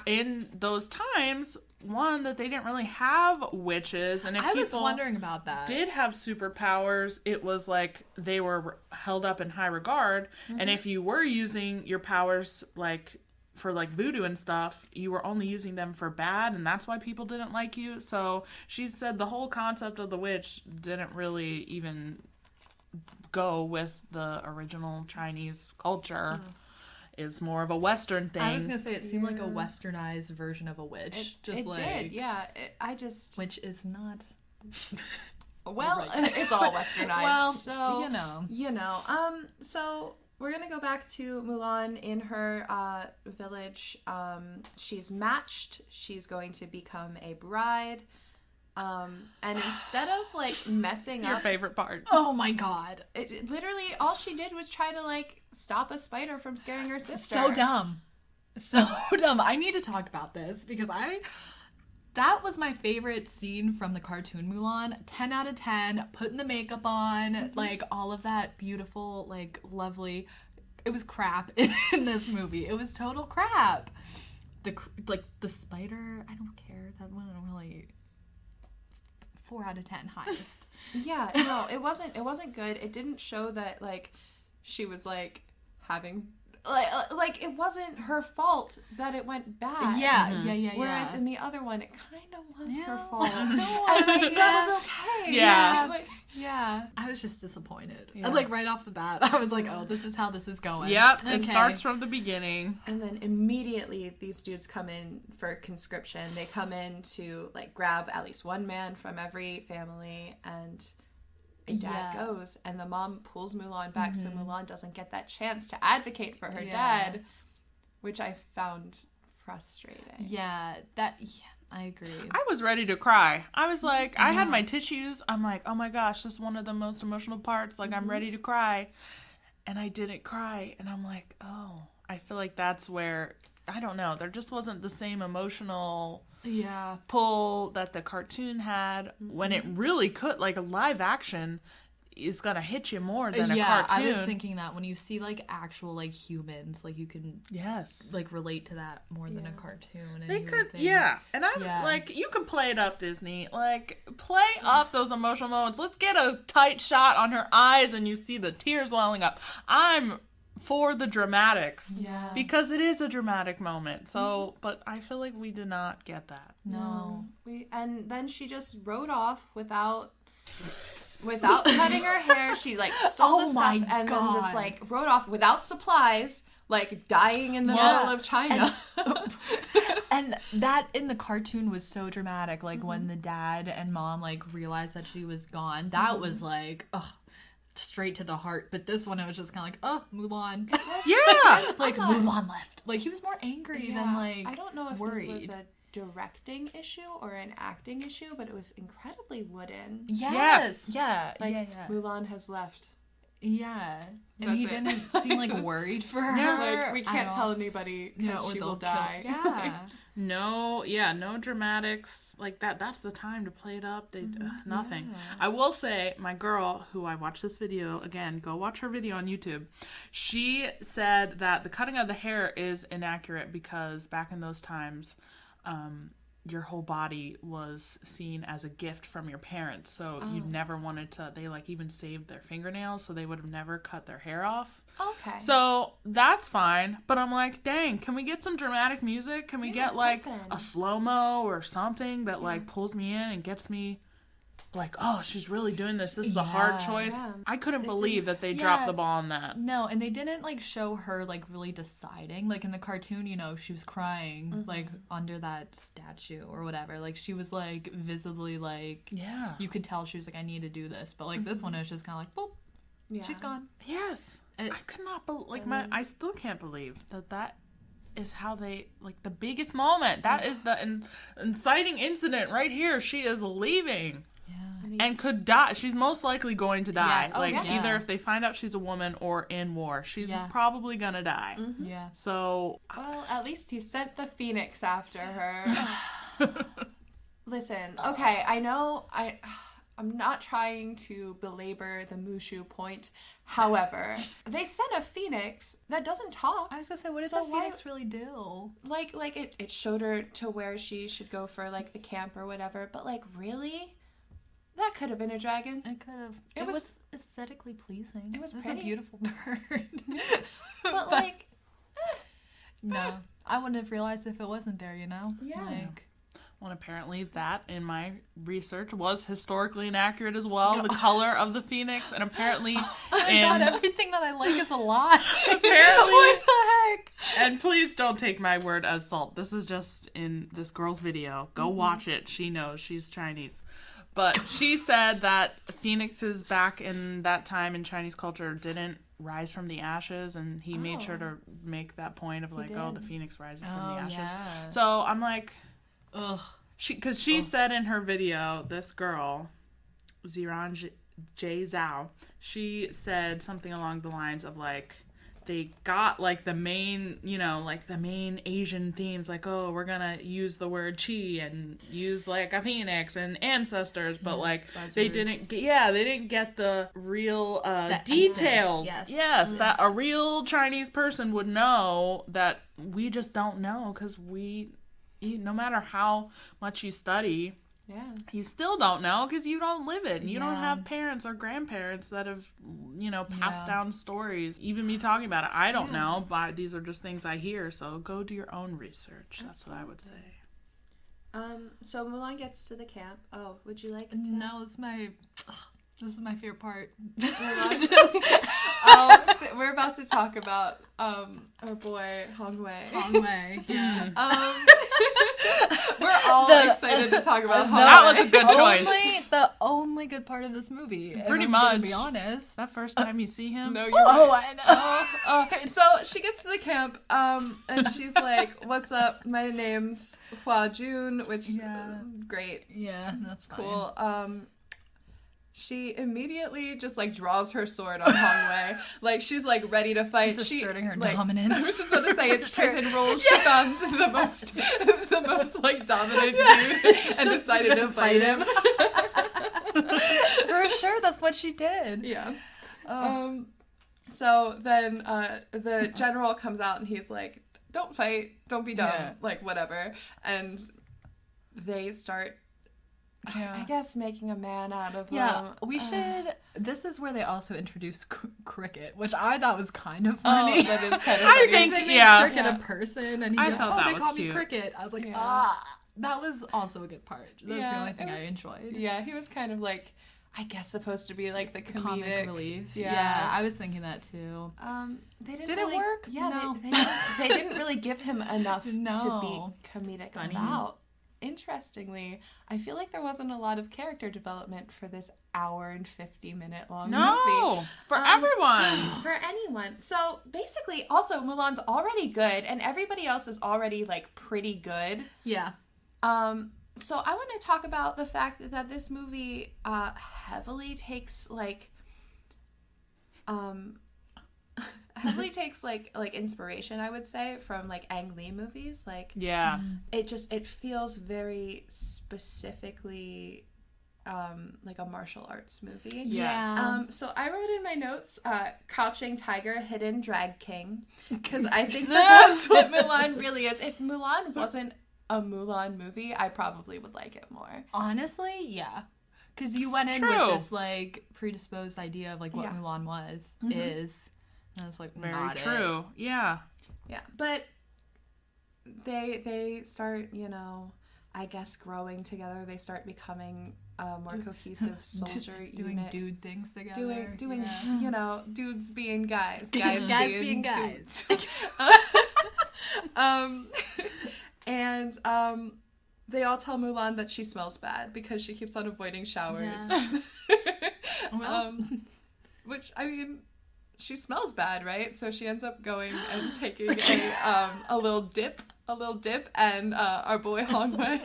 in those times, one, that they didn't really have witches, and if I was people wondering about that. Did have superpowers, it was like they were held up in high regard, and if you were using your powers like for like voodoo and stuff, you were only using them for bad, and that's why people didn't like you. So she said the whole concept of the witch didn't really even go with the original Chinese culture. Is more of a Western thing. I was gonna say it seemed like a westernized version of a witch. It did, yeah. Which is not. Well, it's all westernized. Well, so you know. So we're gonna go back to Mulan in her village. She's matched. She's going to become a bride. And instead of like messing up, your favorite part. Oh my god! It literally all she did was try to like stop a spider from scaring her sister. So dumb. I need to talk about this because that was my favorite scene from the cartoon Mulan. 10 out of 10. Putting the makeup on, like all of that beautiful, like lovely. It was crap in this movie. It was total crap. The spider. I don't care. That one really. 4 out of 10 highest. Yeah, no, it wasn't good. It didn't show that like she was like having like it wasn't her fault that it went bad. Yeah. Whereas in the other one, it kind of was her fault. And like, that was okay. Yeah. I was just disappointed. Yeah. Like right off the bat, I was like, oh, this is how this is going. Yep, it starts from the beginning. And then immediately these dudes come in for conscription. They come in to like grab at least one man from every family, and dad goes, and the mom pulls Mulan back so Mulan doesn't get that chance to advocate for her dad, which I found frustrating. Yeah, I agree. I was ready to cry. I was like, I had my tissues. I'm like, oh my gosh, this is one of the most emotional parts. Like, I'm ready to cry. And I didn't cry. And I'm like, oh, I feel like that's where, I don't know, there just wasn't the same emotional pull that the cartoon had when it really could, like a live action. is gonna hit you more than a yeah, cartoon. I was thinking that when you see like actual like humans, like you can Yes. like relate to that more than a Yeah. cartoon. And They you would could, think- yeah. And I'm Yeah. like, you can play it up, Disney. Like, play up those emotional moments. Let's get a tight shot on her eyes and you see the tears welling up. I'm for the dramatics. Yeah. Because it is a dramatic moment. So, but I feel like we did not get that. No. And then she just rode off without cutting her hair. She like stole Oh the my stuff and then just God. like rode off without supplies, like dying in the Yeah. middle of China. And that in the cartoon was so dramatic. Like when the dad and mom like realized that she was gone, that was like, ugh, straight to the heart. But this one, it was just kind of like, oh, Mulan. Yeah. Like Mulan left. Like he was more angry than like I don't know if worried. this was a directing issue or an acting issue, but it was incredibly wooden. Yes. Yeah. Like yeah. Mulan has left. Yeah. And That's he it. didn't seem like worried for her. Like we at can't tell all. anybody No, because or she they'll will kill- die. Yeah. No dramatics like that. That's the time to play it up. Nothing. I will say, my girl, who I watched this video, again, go watch her video on YouTube. She said that the cutting of the hair is inaccurate because back in those times, your whole body was seen as a gift from your parents. So you never wanted to, they like even saved their fingernails, so they would have never cut their hair off. Okay. So that's fine, but I'm like, dang, can we get some dramatic music? Can we get like something. a slow-mo or something that like pulls me in and gets me like, oh, she's really doing this. This is a hard Yeah. choice. Yeah. I couldn't believe that they yeah. dropped the ball on that. No, and they didn't like show her like really deciding. Like in the cartoon, you know, she was crying like under that statue or whatever. Like she was like visibly like Yeah. you could tell she was like, I need to do this. But like this one is just kind of like, boop, Yeah. she's gone. Yes. I could not believe, I still can't believe that is how they, like, the biggest moment. That is the inciting incident right here. She is leaving. Yeah. And could die. She's most likely going to die. Yeah. Oh, like, yeah. either if they find out she's a woman or in war. She's Yeah. probably gonna die. Yeah. So, Well, at least you sent the phoenix after her. Listen, okay, I know I'm not trying to belabor the Mushu point. However, they sent a phoenix that doesn't talk. I was gonna say, what did So the why- phoenix really do? Like it showed her to where she should go for like the camp or whatever. But like, really? That could have been a dragon. It could have. It It was was- aesthetically pleasing. It was a pretty. beautiful bird. But like, No, I wouldn't have realized if it wasn't there. You know. Yeah. Like, well, apparently that, in my research, was historically inaccurate as well. The color of the phoenix. And apparently oh my god, everything that I like is a lie. Apparently. What the heck? And please don't take my word as salt. This is just in this girl's video. Go watch it. She knows. She's Chinese. But she said that phoenixes back in that time in Chinese culture didn't rise from the ashes, and he made sure to make that point of like, oh, the phoenix rises from the ashes. Yeah. So I'm like, Ugh. because she said in her video, this girl, Ziran J. Zhao, she said something along the lines of like, they got like the main, you know, like the main Asian themes, like, oh, we're gonna use the word chi and use like a phoenix and ancestors, but like they didn't get the real details. essence, Yes, that a real Chinese person would know that we just don't know, because no matter how much you study, yeah. you still don't know because you don't live it. You don't Yeah. have parents or grandparents that have, passed Yeah. down stories. Even me talking about it, I don't know, but these are just things I hear. So go do your own research. That's what I would say. So Mulan gets to the camp. Oh, would you like to? No, this is my favorite part. We're about to talk about our boy Hong Wei. Long way. Yeah. We're all excited to talk about Hong That Wei. was a good choice. The only good part of this movie. if Pretty I'm gonna much. be honest. That first time you see him. No, you're Oh, right. I know. So she gets to the camp, and she's like, "What's up? My name's Hua Jun," which great, Yeah, that's fine. cool. She immediately just like draws her sword on Hong Wei, like she's like ready to fight. She's asserting her like, dominance. I was just about to say it's prison rules. She found the most like dominant dude and decided to fight him. For for sure that's what she did. Yeah. Oh. So then the general comes out and he's like, don't fight, don't be dumb, like whatever. And they start, I guess, making a man out of him. We should. This is where they also introduce Cricket, which I thought was kind of funny. Oh, that is kind of I funny. think, They made yeah. Cricket a person, and he I goes, thought that they was call me cute. Cricket. I was like, Yeah. that was also a good part. That's the only thing I enjoyed. Yeah, he was kind of like, I guess, supposed to be like the comedic Comic relief. Yeah. I was thinking that too. They didn't Did it really, work? Yeah, No. they didn't really give him enough to No. be comedic Funny. about. Interestingly, I feel like there wasn't a lot of character development for this hour and 50-minute long movie. No, for everyone. For anyone. So basically, also Mulan's already good, and everybody else is already like pretty good. Yeah. So I want to talk about the fact that this movie heavily takes like inspiration, I would say, from like Ang Lee movies. Like Yeah. it feels very specifically like a martial arts movie. Yes. So I wrote in my notes, Crouching Tiger, Hidden Drag King, because I think that's what Mulan really is. If Mulan wasn't a Mulan movie, I probably would like it more. Honestly, yeah. Because you went in True. with this, like, predisposed idea of, like, what Mulan is. And it's, like, Very not true. Yeah. Yeah, but they start, you know, I guess growing together. They start becoming a more cohesive soldier doing unit. dude things together. Doing yeah. you know, dudes being guys. Guys being guys. dudes. And they all tell Mulan that she smells bad because she keeps on avoiding showers. Yeah. Well. Which, I mean, she smells bad, right? So she ends up going and taking a little dip, and our boy Hongwei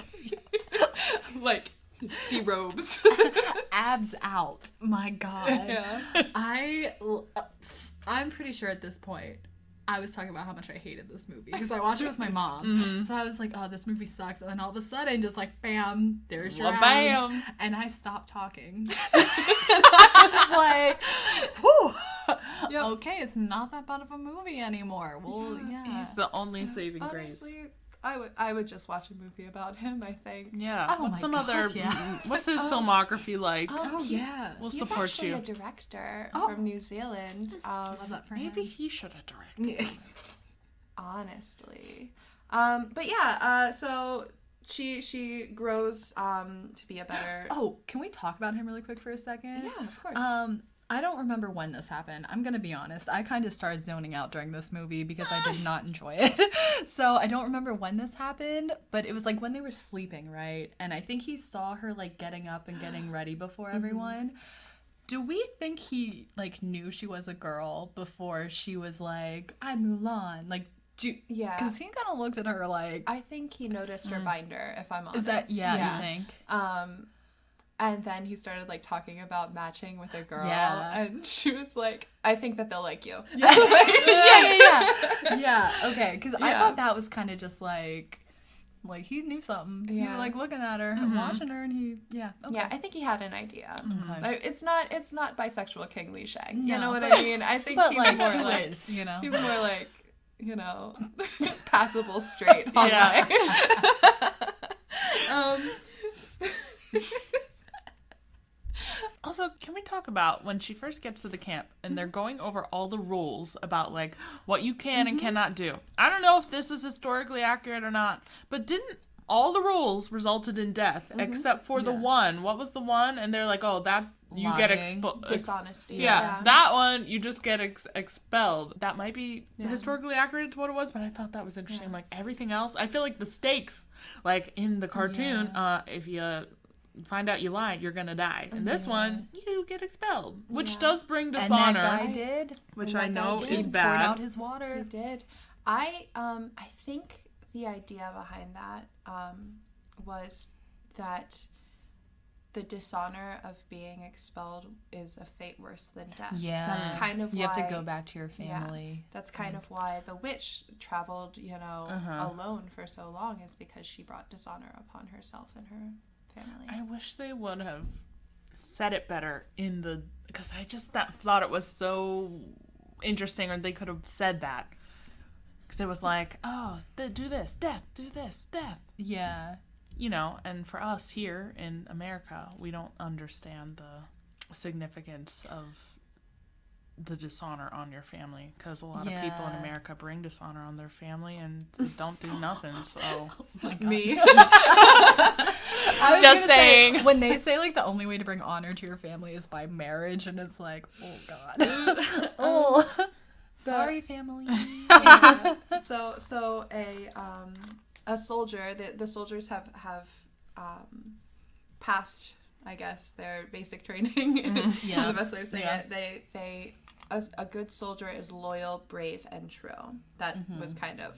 like derobes. Abs out. My God. Yeah. I'm pretty sure at this point I was talking about how much I hated this movie because I watched it with my mom. Mm-hmm. So I was like, oh, this movie sucks. And then all of a sudden, just like, bam, there's your Bam. abs. And I stopped talking. I was like, whew. Yep. Okay, it's not that bad of a movie anymore. Well, yeah. He's the only saving grace. Honestly, I would just watch a movie about him, I think. Yeah. Oh What's my some God, other? yeah. What's his filmography like? We'll He's support actually you. a director Oh. from New Zealand. Love that for Maybe him. he should have directed. Honestly. But yeah, so she grows to be a better. Oh, can we talk about him really quick for a second? Yeah, of course. I don't remember when this happened. I'm gonna be honest. I kind of started zoning out during this movie because I did not enjoy it. So I don't remember when this happened, but it was like when they were sleeping, right? And I think he saw her like getting up and getting ready before everyone. Do we think he like knew she was a girl before she was like, I'm Mulan? Like, Yeah. because he kind of looked at her like, I think he noticed her binder, if I'm honest. is that you think? And then he started like talking about matching with a girl, Yeah. and she was like, "I think that they'll like you." Yeah. Okay, because I Yeah. thought that was kind of just like he knew something. He Yeah. was like looking at her and watching her, and he okay. Yeah, I think he had an idea. Okay. Like, it's not bisexual King Li Shang. You No, know what but- I mean? I think But he's like, more who like is, you know? he's more like, you know, passable straight. Yeah. Also, can we talk about when she first gets to the camp and they're going over all the rules about like what you can and cannot do? I don't know if this is historically accurate or not, but didn't all the rules resulted in death except for the one? What was the one? And they're like, oh, that you get Lying. Dishonesty. Yeah, that one you just get expelled. That might be historically accurate to what it was, but I thought that was interesting. Like everything else, I feel like the stakes, like in the cartoon, if you find out you lied, you're gonna die. In this one, you get expelled, which does bring dishonor. And that guy did. Which And I that know guy is did. Poured bad. out his water. He did. I think the idea behind that was that the dishonor of being expelled is a fate worse than death. Yeah. That's kind of You why have to go back to your family. That's kind of why the witch traveled, you know, alone for so long, is because she brought dishonor upon herself and her family. I wish they would have said it better because I just thought it was so interesting, or they could have said that. Because it was like, oh, do this, death, do this, death. Yeah. You know, and for us here in America, we don't understand the significance of the dishonor on your family, because a lot of people in America bring dishonor on their family and don't do nothing. So Me. I was just saying. When they say like the only way to bring honor to your family is by marriage, and it's like, oh god. Oh. Sorry, family. Yeah. So a soldier, the soldiers have passed, I guess, their basic training. Yeah. The best way of saying it. A good soldier is loyal, brave, and true. That was kind of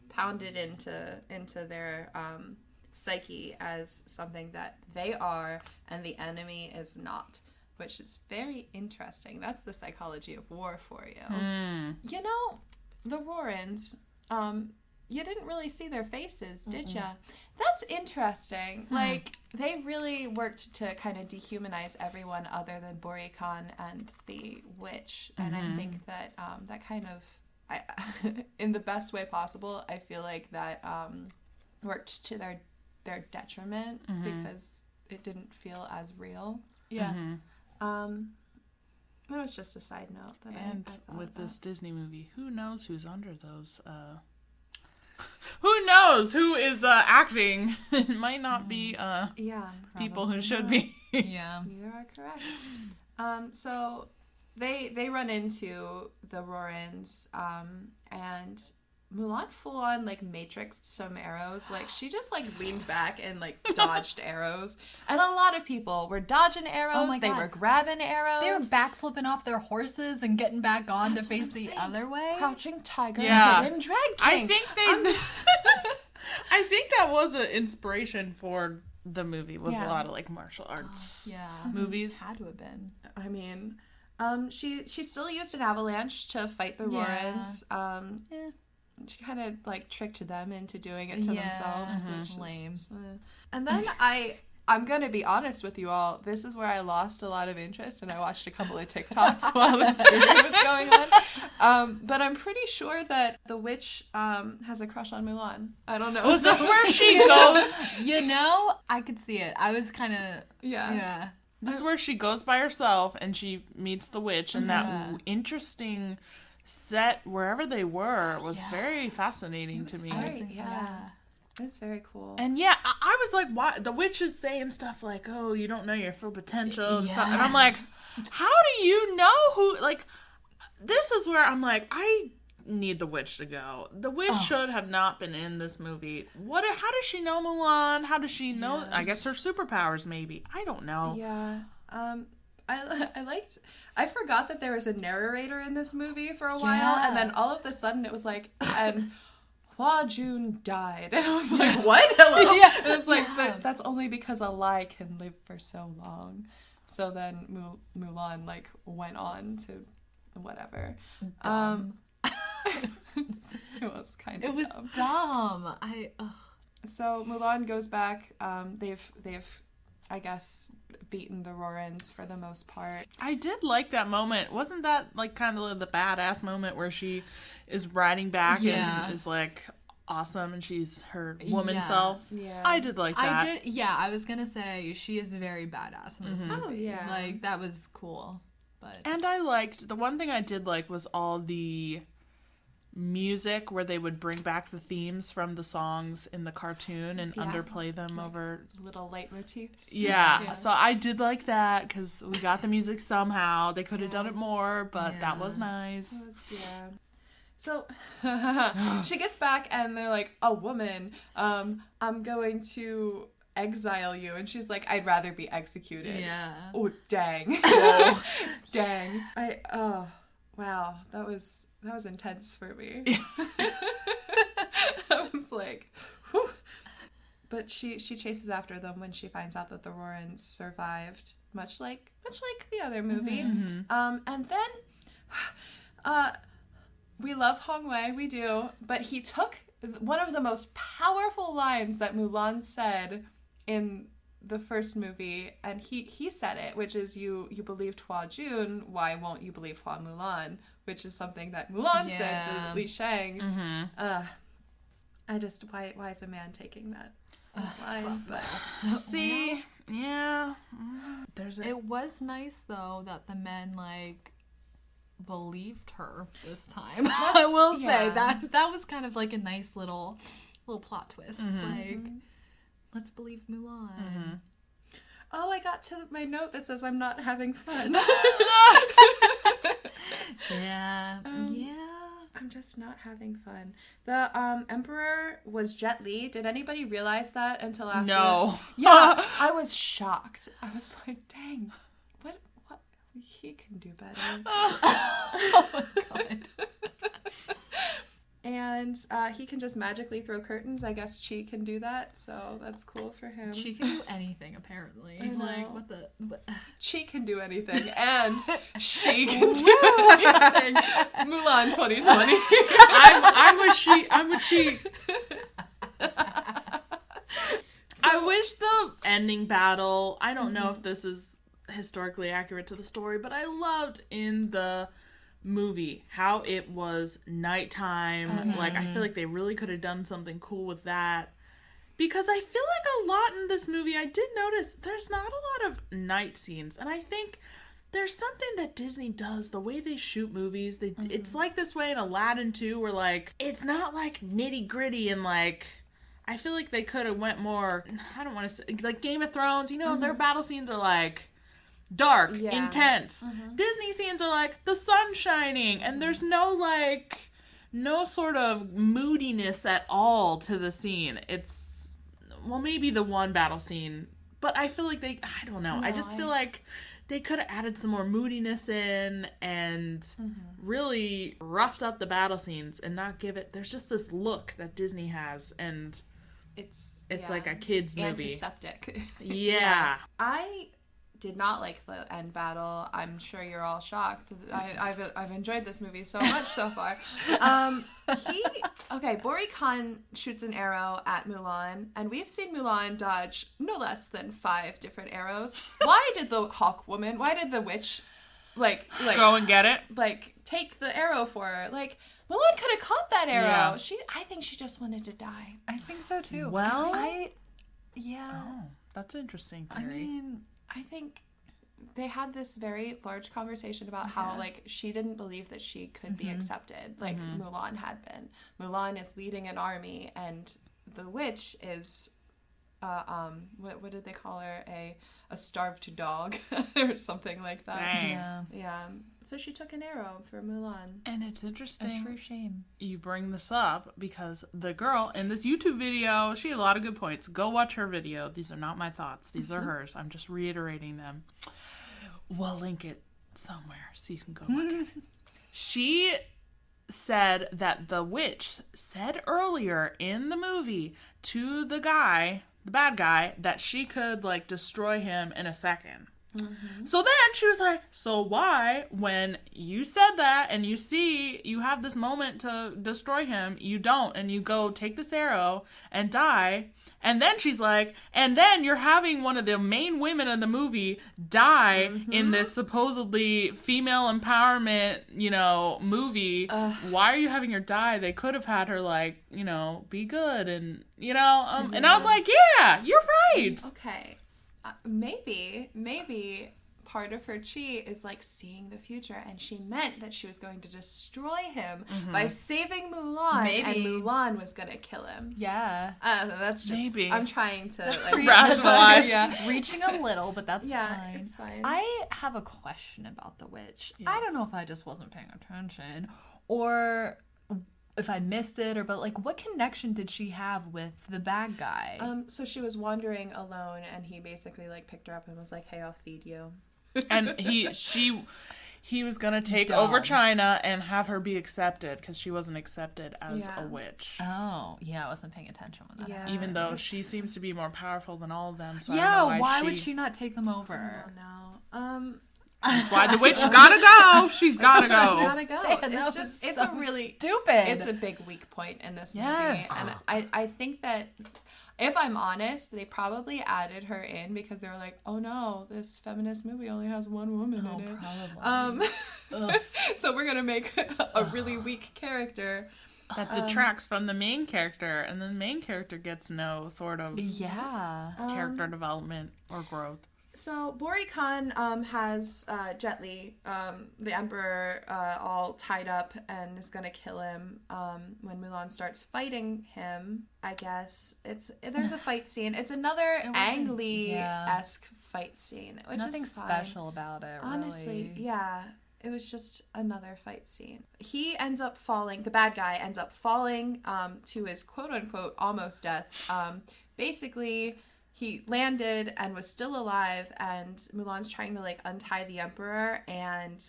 pounded into their psyche as something that they are and the enemy is not, which is very interesting. That's the psychology of war for you. You know, the Warrens, you didn't really see their faces, did ya? That's interesting. Like, they really worked to kind of dehumanize everyone other than Borikhan and the witch. And I think that that kind of, in the best way possible, I feel like that worked to their detriment because it didn't feel as real. Yeah. That was just a side note that I thought with about. this Disney movie, who knows who's under those who knows who is acting? It might not be people who should be. Yeah. You are correct. So they run into the Rorans, and Mulan full on like matrixed some arrows. Like she just like leaned back and like dodged arrows. And a lot of people were dodging arrows. Oh my they God. were grabbing arrows. They were backflipping off their horses and getting back on That's to face what I'm the saying. other way. Crouching Tiger, Yeah. Hidden Drag King. I think they I think that was an inspiration for the movie. Was a lot of like martial arts movies. Had to have been. I mean, she still used an avalanche to fight the Rorans. She kind of like tricked them into doing it to themselves, which is lame. And then I'm gonna be honest with you all. This is where I lost a lot of interest, and I watched a couple of TikToks while this movie was going on. But I'm pretty sure that the witch has a crush on Mulan. I don't know. Was this where she goes? You know, I could see it. I was kind of Yeah. This is where she goes by herself and she meets the witch, and that interesting set wherever they were was very fascinating to me. It was very cool. And I was like, why the witch is saying stuff like, oh, you don't know your full potential and stuff. And I'm like, how do you know who, like, this is where I'm like, I need the witch to go. The witch should have not been in this movie. How does she know Mulan? How does she know? I guess her superpowers, maybe. I don't know. Yeah. I forgot that there was a narrator in this movie for a while, and then all of a sudden it was like, and Hua Jun died. And I was like, what? Hello? It was like, but that's only because a lie can live for so long. So then Mulan, like, went on to whatever. It was kind of dumb. So Mulan goes back. They've I guess beaten the Rorans for the most part. I did like that moment. Wasn't that like kind of the badass moment where she is riding back and is like awesome and she's her woman self? Yeah. I did like that. I did. Yeah, I was gonna say she is very badass in this movie. Oh yeah. Like that was cool. And I liked, the one thing I did like was all the music where they would bring back the themes from the songs in the cartoon and underplay them over little leitmotifs. Yeah, so I did like that because we got the music somehow. They could have done it more, but that was nice. So she gets back and they're like, "A woman, I'm going to exile you," and she's like, "I'd rather be executed." Yeah. Oh dang. Dang. Wow, that was intense for me. I was like, whew. But she chases after them when she finds out that the Rorans survived, much like the other movie. And then we love Hong Wei, we do, but he took one of the most powerful lines that Mulan said in the first movie, and he said it, which is you believed Hua Jun, why won't you believe Hua Mulan? Which is something that Mulan said to Li Shang. I just, why is a man taking that line? But See, yeah. It was nice though that the men like believed her this time. I will say that was kind of like a nice little plot twist. Like, let's believe Mulan. Oh, I got to my note that says I'm not having fun. Yeah. I'm just not having fun. The Emperor was Jet Li. Did anybody realize that until after? No. Yeah, I was shocked. I was like, dang, what? He can do better. Oh my god. And he can just magically throw curtains. I guess Chi can do that, so that's cool for him. She can do anything apparently. Like what? Chi can do anything, and she can do anything. Mulan 2020. I'm with she. I'm with she. I wish the ending battle. I don't know if this is historically accurate to the story, but I loved in the movie how it was nighttime. Like, I feel like they really could have done something cool with that, because I feel like a lot in this movie, I did notice there's not a lot of night scenes, and I think there's something that Disney does, the way they shoot movies. It's like this way in Aladdin too, where like it's not like nitty gritty, and like I feel like they could have went more, I don't want to say, like Game of Thrones, you know, their battle scenes are like dark, intense. Disney scenes are like the sun shining, and there's no sort of moodiness at all to the scene. It's, well, maybe the one battle scene, but I feel like I don't know. I just feel like they could have added some more moodiness in and really roughed up the battle scenes and not give it, there's just this look that Disney has, and it's like a kid's movie. Antiseptic. Yeah. I did not like the end battle. I'm sure you're all shocked. I've enjoyed this movie so much so far. Bori Khan shoots an arrow at Mulan, and we've seen Mulan dodge no less than 5 different arrows. Why did the Hawk Woman, why did the witch, like go and get it? Like, take the arrow for her? Like, Mulan could have caught that arrow. Yeah. I think she just wanted to die. I think so too. Well, yeah. That's an interesting theory. I mean, I think they had this very large conversation about how, like, she didn't believe that she could be accepted, like Mulan had been. Mulan is leading an army, and the witch is, what did they call her? A starved dog or something like that. Dang. Yeah. So she took an arrow for Mulan. And it's interesting. a true shame. You bring this up because the girl in this YouTube video, she had a lot of good points. Go watch her video. These are not my thoughts. These are hers. I'm just reiterating them. We'll link it somewhere so you can go look at it. She said that the witch said earlier in the movie to the guy, the bad guy, that she could, like, destroy him in a second. So then she was like, so why, when you said that and you see you have this moment to destroy him, you don't, and you go take this arrow and die? And then she's like, and then you're having one of the main women in the movie die in this supposedly female empowerment, movie. Why are you having her die? They could have had her, like, be good and, and I was like, yeah, you're right. Okay. Maybe part of her chi is, like, seeing the future, and she meant that she was going to destroy him by saving Mulan, and Mulan was going to kill him. Yeah. That's just, maybe. I'm trying to, like, rationalize. Reaching a little, but that's fine. It's fine. I have a question about the witch. Yes. I don't know if I just wasn't paying attention, or if I missed it, or, but, like, what connection did she have with the bad guy? So she was wandering alone, and he basically, like, picked her up and was like, hey, I'll feed you. And he was gonna take over China and have her be accepted, because she wasn't accepted as a witch. Oh, yeah, I wasn't paying attention when that happened. Even though she seems to be more powerful than all of them. So yeah, I don't know why would she not take them over? I don't know. That's why the witch gotta go. She's gotta go. She's gotta go. It's just, it's a really stupid. It's a big weak point in this movie, Yes. and I think that if I'm honest, they probably added her in because they were like, oh no, this feminist movie only has one woman in it. Probably. So we're gonna make a really weak character. That detracts from the main character, and the main character gets no sort of character development or growth. So Bori Khan has Jet Li, the emperor, all tied up and is gonna kill him when Mulan starts fighting him. I guess there's a fight scene. It's another Ang Lee-esque fight scene, which Nothing is fine. special about it, really. Honestly, yeah. It was just another fight scene. He ends up falling, the bad guy ends up falling to his quote-unquote almost death. Basically, he landed and was still alive, and Mulan's trying to, like, untie the emperor, and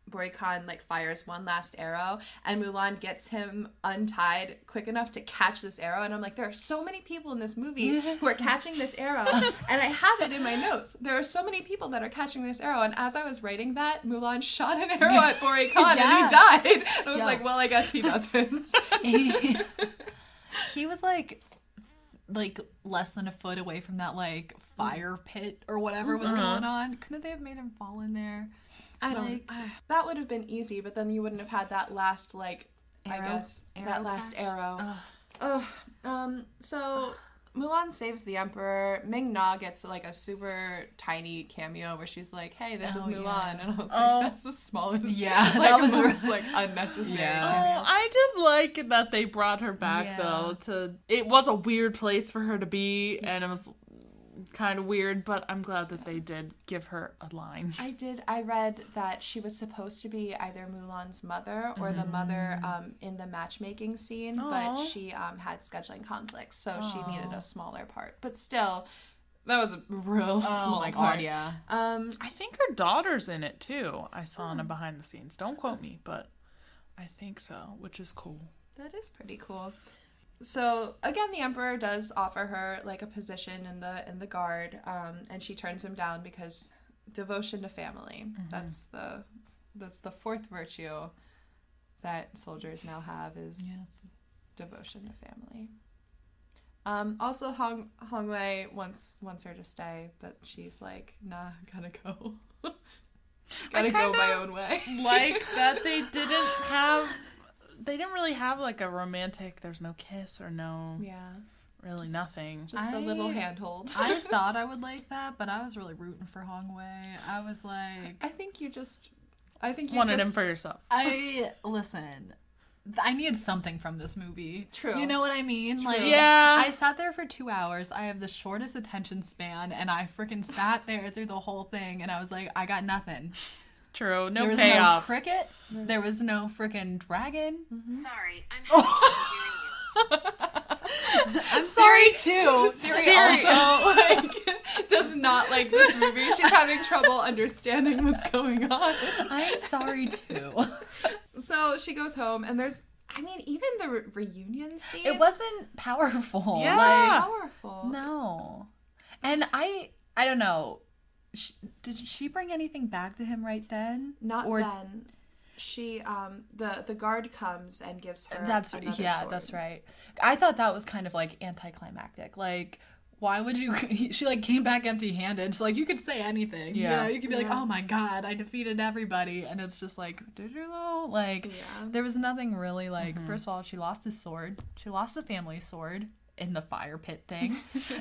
Bori Khan, like, fires one last arrow, and Mulan gets him untied quick enough to catch this arrow, and I'm like, there are so many people in this movie who are catching this arrow, and I have it in my notes. There are so many people that are catching this arrow, and as I was writing that, Mulan shot an arrow at Bori Khan, and he died. And I was like, well, I guess he doesn't. He was, like less than a foot away from that, like, fire pit or whatever was going on. Couldn't they have made him fall in there? That would have been easy, but then you wouldn't have had that last, like, arrow? That last arrow. So Mulan saves the emperor. Ming Na gets, like, a super tiny cameo where she's like, hey, this is Mulan. Yeah. And I was like, that's the smallest. Yeah, like, that was most, like, unnecessary. Yeah. Oh, I did like that they brought her back, though. It was a weird place for her to be, and it was kind of weird, but I'm glad that they did give her a line. I read that she was supposed to be either Mulan's mother or the mother in the matchmaking scene, but she had scheduling conflicts, so she needed a smaller part. But still, that was a real small part. God, yeah. I think her daughter's in it too. I saw in a behind the scenes. Don't quote me, but I think so, which is cool. That is pretty cool. So again, the emperor does offer her, like, a position in the guard, and she turns him down because devotion to family. That's the fourth virtue that soldiers now have is devotion to family. Also, Hong Wei wants her to stay, but she's like, nah, gotta go. Gotta go my own way. Like that they didn't really have, like, a romantic, there's no kiss or no... Yeah. Really nothing. Just a little handhold. I thought I would like that, but I was really rooting for Hong Wei. I was like... I think you wanted him for yourself. Listen, I needed something from this movie. True. You know what I mean? True. Like, yeah. I sat there for 2 hours. I have the shortest attention span, and I freaking sat there through the whole thing, and I was like, I got nothing. True. No there was payoff. No cricket. There was no freaking dragon. Sorry, I'm having trouble hearing you. I'm sorry too. Siri also, like, does not like this movie. She's having trouble understanding what's going on. I'm sorry too. So she goes home, and even the reunion scene. It wasn't powerful. Yeah. Like, powerful. No. And I don't know. Did she bring anything back to him right then? Not then. She, the guard comes and gives her another sword. That's right. I thought that was kind of, like, anticlimactic. Like, why would you... She, like, came back empty-handed, so, like, you could say anything. Yeah. You know, you could be like, oh my god, I defeated everybody. And it's just like, did you though? Like, there was nothing really, like... First of all, she lost his sword. She lost the family sword in the fire pit thing.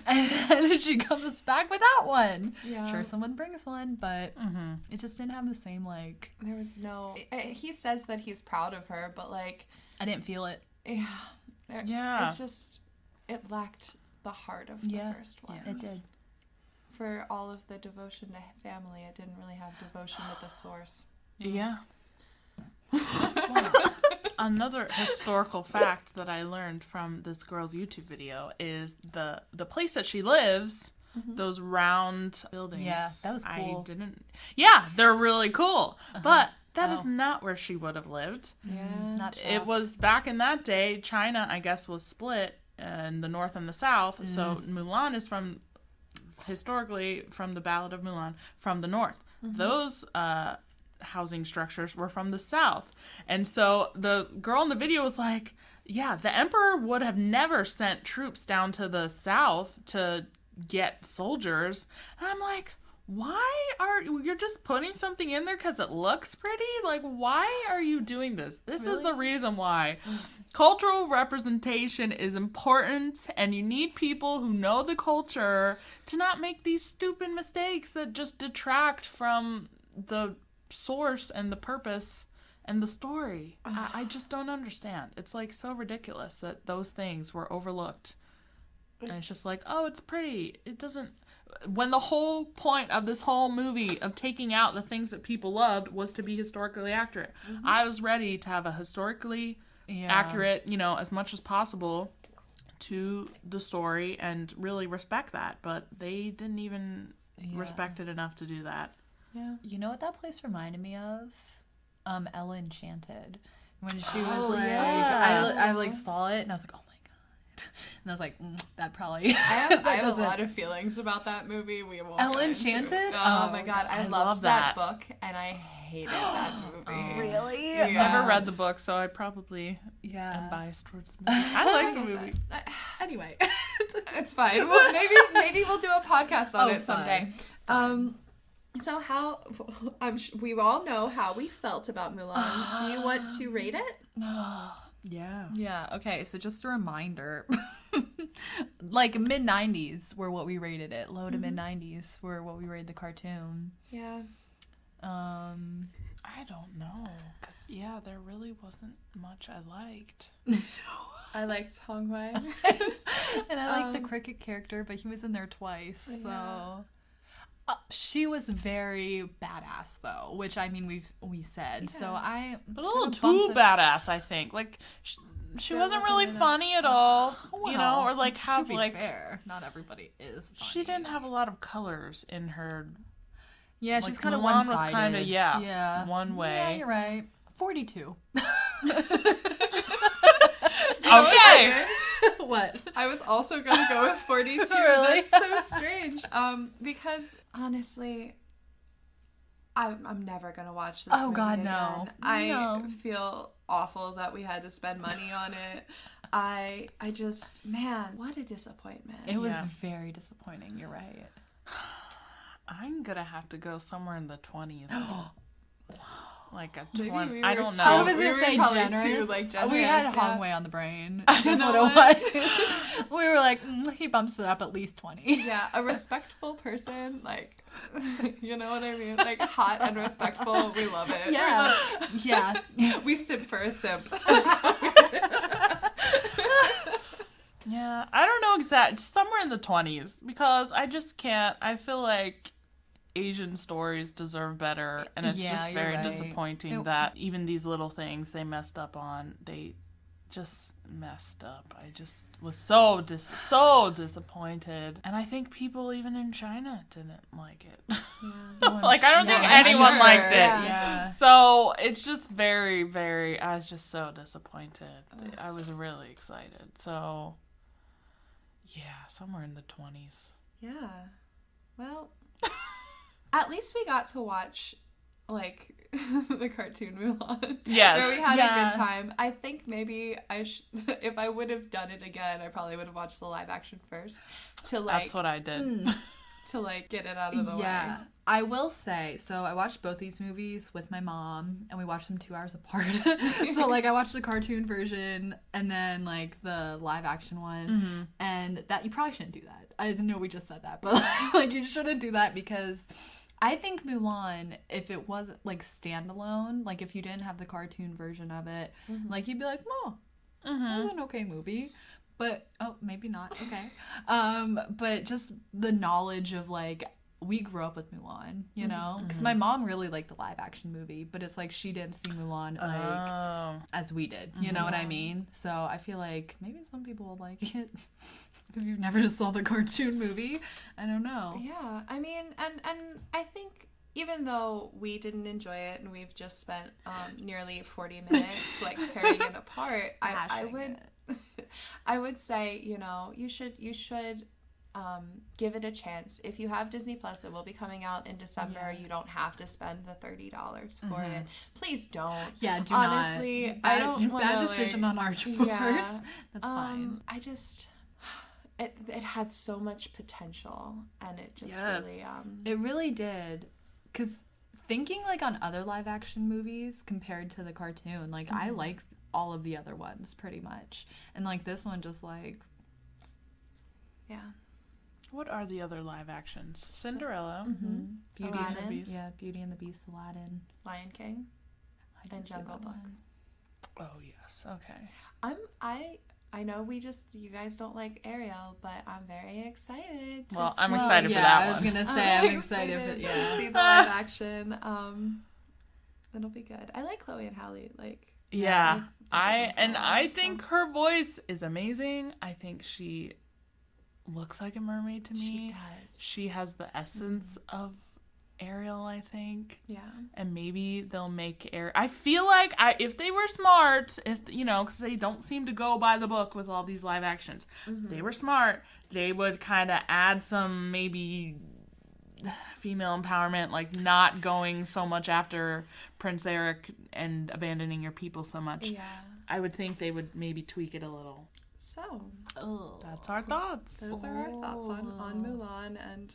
And then she comes back without one. Yeah. Sure, someone brings one, but it just didn't have the same, like... There was no... He says that he's proud of her, but, like... I didn't feel it. Yeah. It lacked the heart of the first one. Yeah, it did. For all of the devotion to family, it didn't really have devotion to the source. Yeah. Another historical fact that I learned from this girl's YouTube video is the place that she lives, those round buildings. Yeah, that was cool. Yeah, they're really cool. But that is not where she would have lived. Yeah. Not shocked. It was back in that day, China, I guess, was split in the north and the south. So Mulan is historically from the Ballad of Mulan, from the north. Those housing structures were from the south. And so the girl in the video was like, Yeah, the emperor would have never sent troops down to the south to get soldiers. And I'm like, you're just putting something in there because it looks pretty? Like, why are you doing this? This is the reason why. Cultural representation is important, and you need people who know the culture to not make these stupid mistakes that just detract from the source and the purpose and the story. I just don't understand. It's like so ridiculous that those things were overlooked. And it's just like, oh, it's pretty. It doesn't... When the whole point of this whole movie of taking out the things that people loved was to be historically accurate. I was ready to have a historically accurate, as much as possible to the story and really respect that. But they didn't even respect it enough to do that. Yeah. You know what that place reminded me of? Ella Enchanted. When she was like, I like saw it and I was like, oh my god. And I was like, that probably. I have a lot of feelings about that movie. We won't. Ella Enchanted? Oh my god, I loved that book and I hated that movie. Really? I've never read the book, so I probably am biased towards the movie. I like the movie. Anyway, it's fine. Maybe we'll do a podcast on it someday. So we all know how we felt about Mulan. Do you want to rate it? Yeah. Yeah, okay, so just a reminder. Like mid-90s were what we rated it. Low to mid-90s were what we rated the cartoon. Yeah. I don't know. Because, there really wasn't much I liked. I liked Hong Wei. And I liked the cricket character, but he was in there twice, so... she was very badass though, which I mean we said. So but a little too badass, I think. Like she wasn't really funny at all, or like have to be like fair, not everybody is funny. She didn't have a lot of colors in her. Yeah, like, she's kind of Mulan one-sided. was kind of one way. Yeah, you're right. 42. Okay. What? I was also gonna go with 42. Really? That's so strange. Because honestly, I'm never gonna watch this. movie God, again. no. I feel awful that we had to spend money on it. I just, man, what a disappointment. It was very disappointing. You're right. I'm gonna have to go somewhere in the 20s. Like a Maybe 20. we I were don't too- know. I was We gonna were say probably generous. too, generous. We had Hong Wei on the brain. That's what it was. We were like, he bumps it up at least 20. Yeah, a respectful person, like, you know what I mean? Like, hot and respectful, we love it. Yeah. Yeah. We simp for a simp. Yeah, I don't know exactly. Somewhere in the 20s, because I just can't. I feel like Asian stories deserve better, and it's just you're very right. disappointing that even these little things they messed up on, they just messed up. I just was so disappointed, and I think people even in China didn't like it. Like, I don't think anyone liked it. Yeah. So it's just very, very. I was just so disappointed. I was really excited. So yeah, somewhere in the 20s. Yeah. Well, at least we got to watch, like, the cartoon Mulan. Yes. Where we had Yeah. a good time. I think maybe if I would have done it again, I probably would have watched the live action first to, like, That's what I did. to, like, get it out of the Yeah. way. I will say, so I watched both these movies with my mom, and we watched them 2 hours apart. So, like, I watched the cartoon version, and then, like, the live-action one, and that, you probably shouldn't do that. I didn't know we just said that, but, like, you shouldn't do that, because I think Mulan, if it wasn't, like, standalone, like, if you didn't have the cartoon version of it, like, you'd be like, oh, it was an okay movie. But, oh, maybe not, okay. But just the knowledge of, like, we grew up with Mulan, you know? Because my mom really liked the live-action movie, but it's like she didn't see Mulan, like, as we did. You know what I mean? So I feel like maybe some people will like it if you've never just saw the cartoon movie. I don't know. Yeah, I mean, and I think even though we didn't enjoy it and we've just spent nearly 40 minutes, like, tearing it apart, I would say, you know, you should give it a chance. If you have Disney Plus, it will be coming out in December. You don't have to spend the $30 for it. Please don't. Yeah, do honestly, not. I don't bad wanna, decision on our parts. Yeah. That's fine. I just it had so much potential, and it just Yes. It really did. Because thinking like on other live action movies compared to the cartoon, like I like all of the other ones pretty much. And like this one just like yeah. What are the other live actions? Cinderella, Beauty and Aladdin. the Beast. yeah, Beauty and the Beast, Aladdin, Lion King I didn't and see Jungle that Book. one. Oh yes, okay. I know you guys don't like Ariel, but I'm very excited to Well, I'm see- excited for yeah, that I was one. gonna say I'm excited for to see the live action. It'll be good. I like Chloe and Halle. Like, Yeah, I've I so- think her voice is amazing. I think she looks like a mermaid to me. She does. She has the essence of Ariel, I think. Yeah. And maybe they'll make Ariel. I feel like if they were smart, because they don't seem to go by the book with all these live actions. If they were smart, they would kind of add some maybe female empowerment, like not going so much after Prince Eric and abandoning your people so much. Yeah. I would think they would maybe tweak it a little. So That's our thoughts. those are our thoughts on Mulan and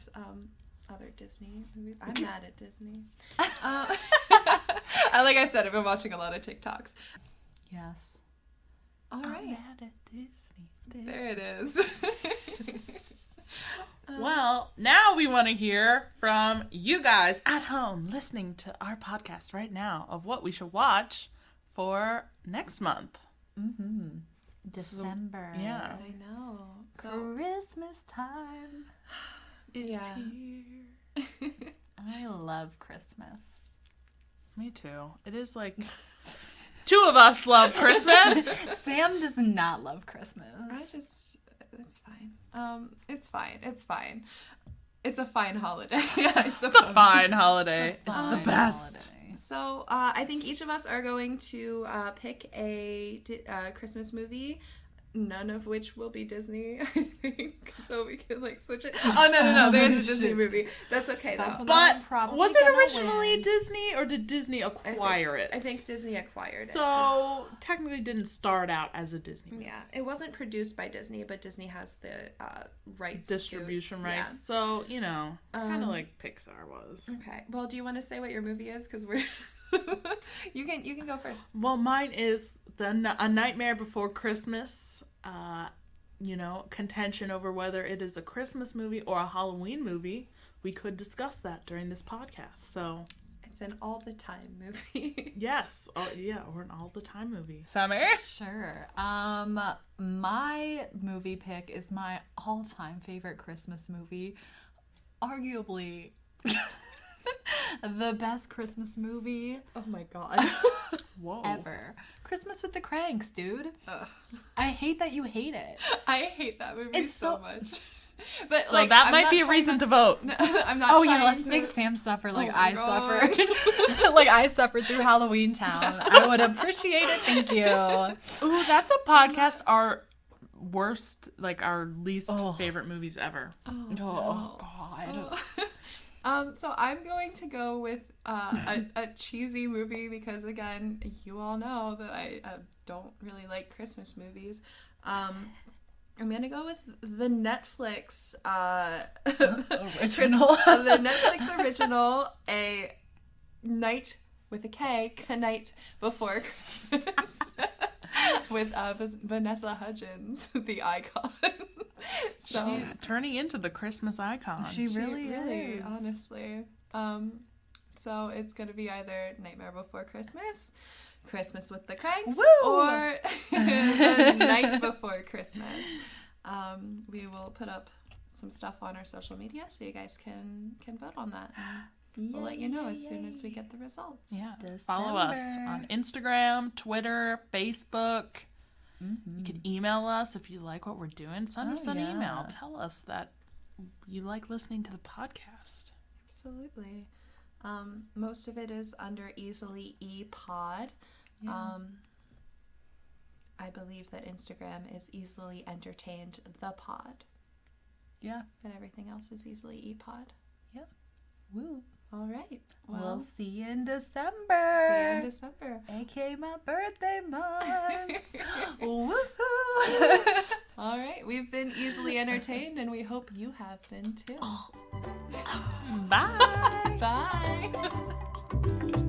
other Disney movies. I'm mad at Disney. Like I said, I've been watching a lot of TikToks. Yes. All right. Mad at Disney. There it is. Well, now we want to hear from you guys at home listening to our podcast right now of what we should watch for next month. December. Yeah. I know. So Christmas time. It's Yeah. here. I love Christmas. Me too. It is like two of us love Christmas. Sam does not love Christmas. it's fine. It's fine. It's fine. It's a fine holiday, I suppose. It's a fine holiday. It's the Fun best. holiday. So I think each of us are going to pick a Christmas movie, none of which will be Disney, I think. So we can like switch it. Oh no, there is a Disney movie. That's okay That's though. what But probably was it gonna originally win. Disney or did Disney acquire it? I think Disney acquired it. So technically didn't start out as a Disney movie. Yeah, it wasn't produced by Disney, but Disney has the rights. Distribution to, rights. Yeah. So, kind of like Pixar was. Okay. Well, do you want to say what your movie is? Because we're you can go first. Well, mine is A Nightmare Before Christmas. Contention over whether it is a Christmas movie or a Halloween movie. We could discuss that during this podcast. So, It's an all the time movie. yes. Or an all the time movie. Sammi? Sure. My movie pick is my all-time favorite Christmas movie. Arguably the best Christmas movie Oh my god. Whoa. ever. Christmas with the Cranks, dude. Ugh. I hate that you hate it. I hate that movie It's so so- much. But So that might be a reason to vote. I'm not. Oh yeah, trying let's to- make Sam suffer like Oh my I God. suffered. Like I suffered through Halloween Town. I would appreciate it. Thank you. Ooh, that's a podcast. Our worst, our least Oh. favorite movies ever. Oh God. So I'm going to go with a cheesy movie because again, you all know that I don't really like Christmas movies. I'm gonna go with the Netflix Original. the Netflix original, A Night with a K, A Night Before Christmas, with Vanessa Hudgens, the icon. So Turning into the Christmas icon. She really is. honestly. So it's gonna be either Nightmare Before Christmas, Christmas with the Cranks, Woo! or The Night Before Christmas. We will put up some stuff on our social media so you guys can vote on that. And we'll let you know as soon as we get the results. Yeah. Follow us December. on Instagram, Twitter, Facebook. You can email us if you like what we're doing. Send us an email. Tell us that you like listening to the podcast. Absolutely. Most of it is under Easily ePod. I believe that Instagram is Easily Entertained the Pod. Yeah. And everything else is easily EPOD. Woo. All right. We'll see you in see December. you in December. AKA my birthday month. Woohoo. All right. We've been easily entertained, and we hope you have been too. Bye. Bye.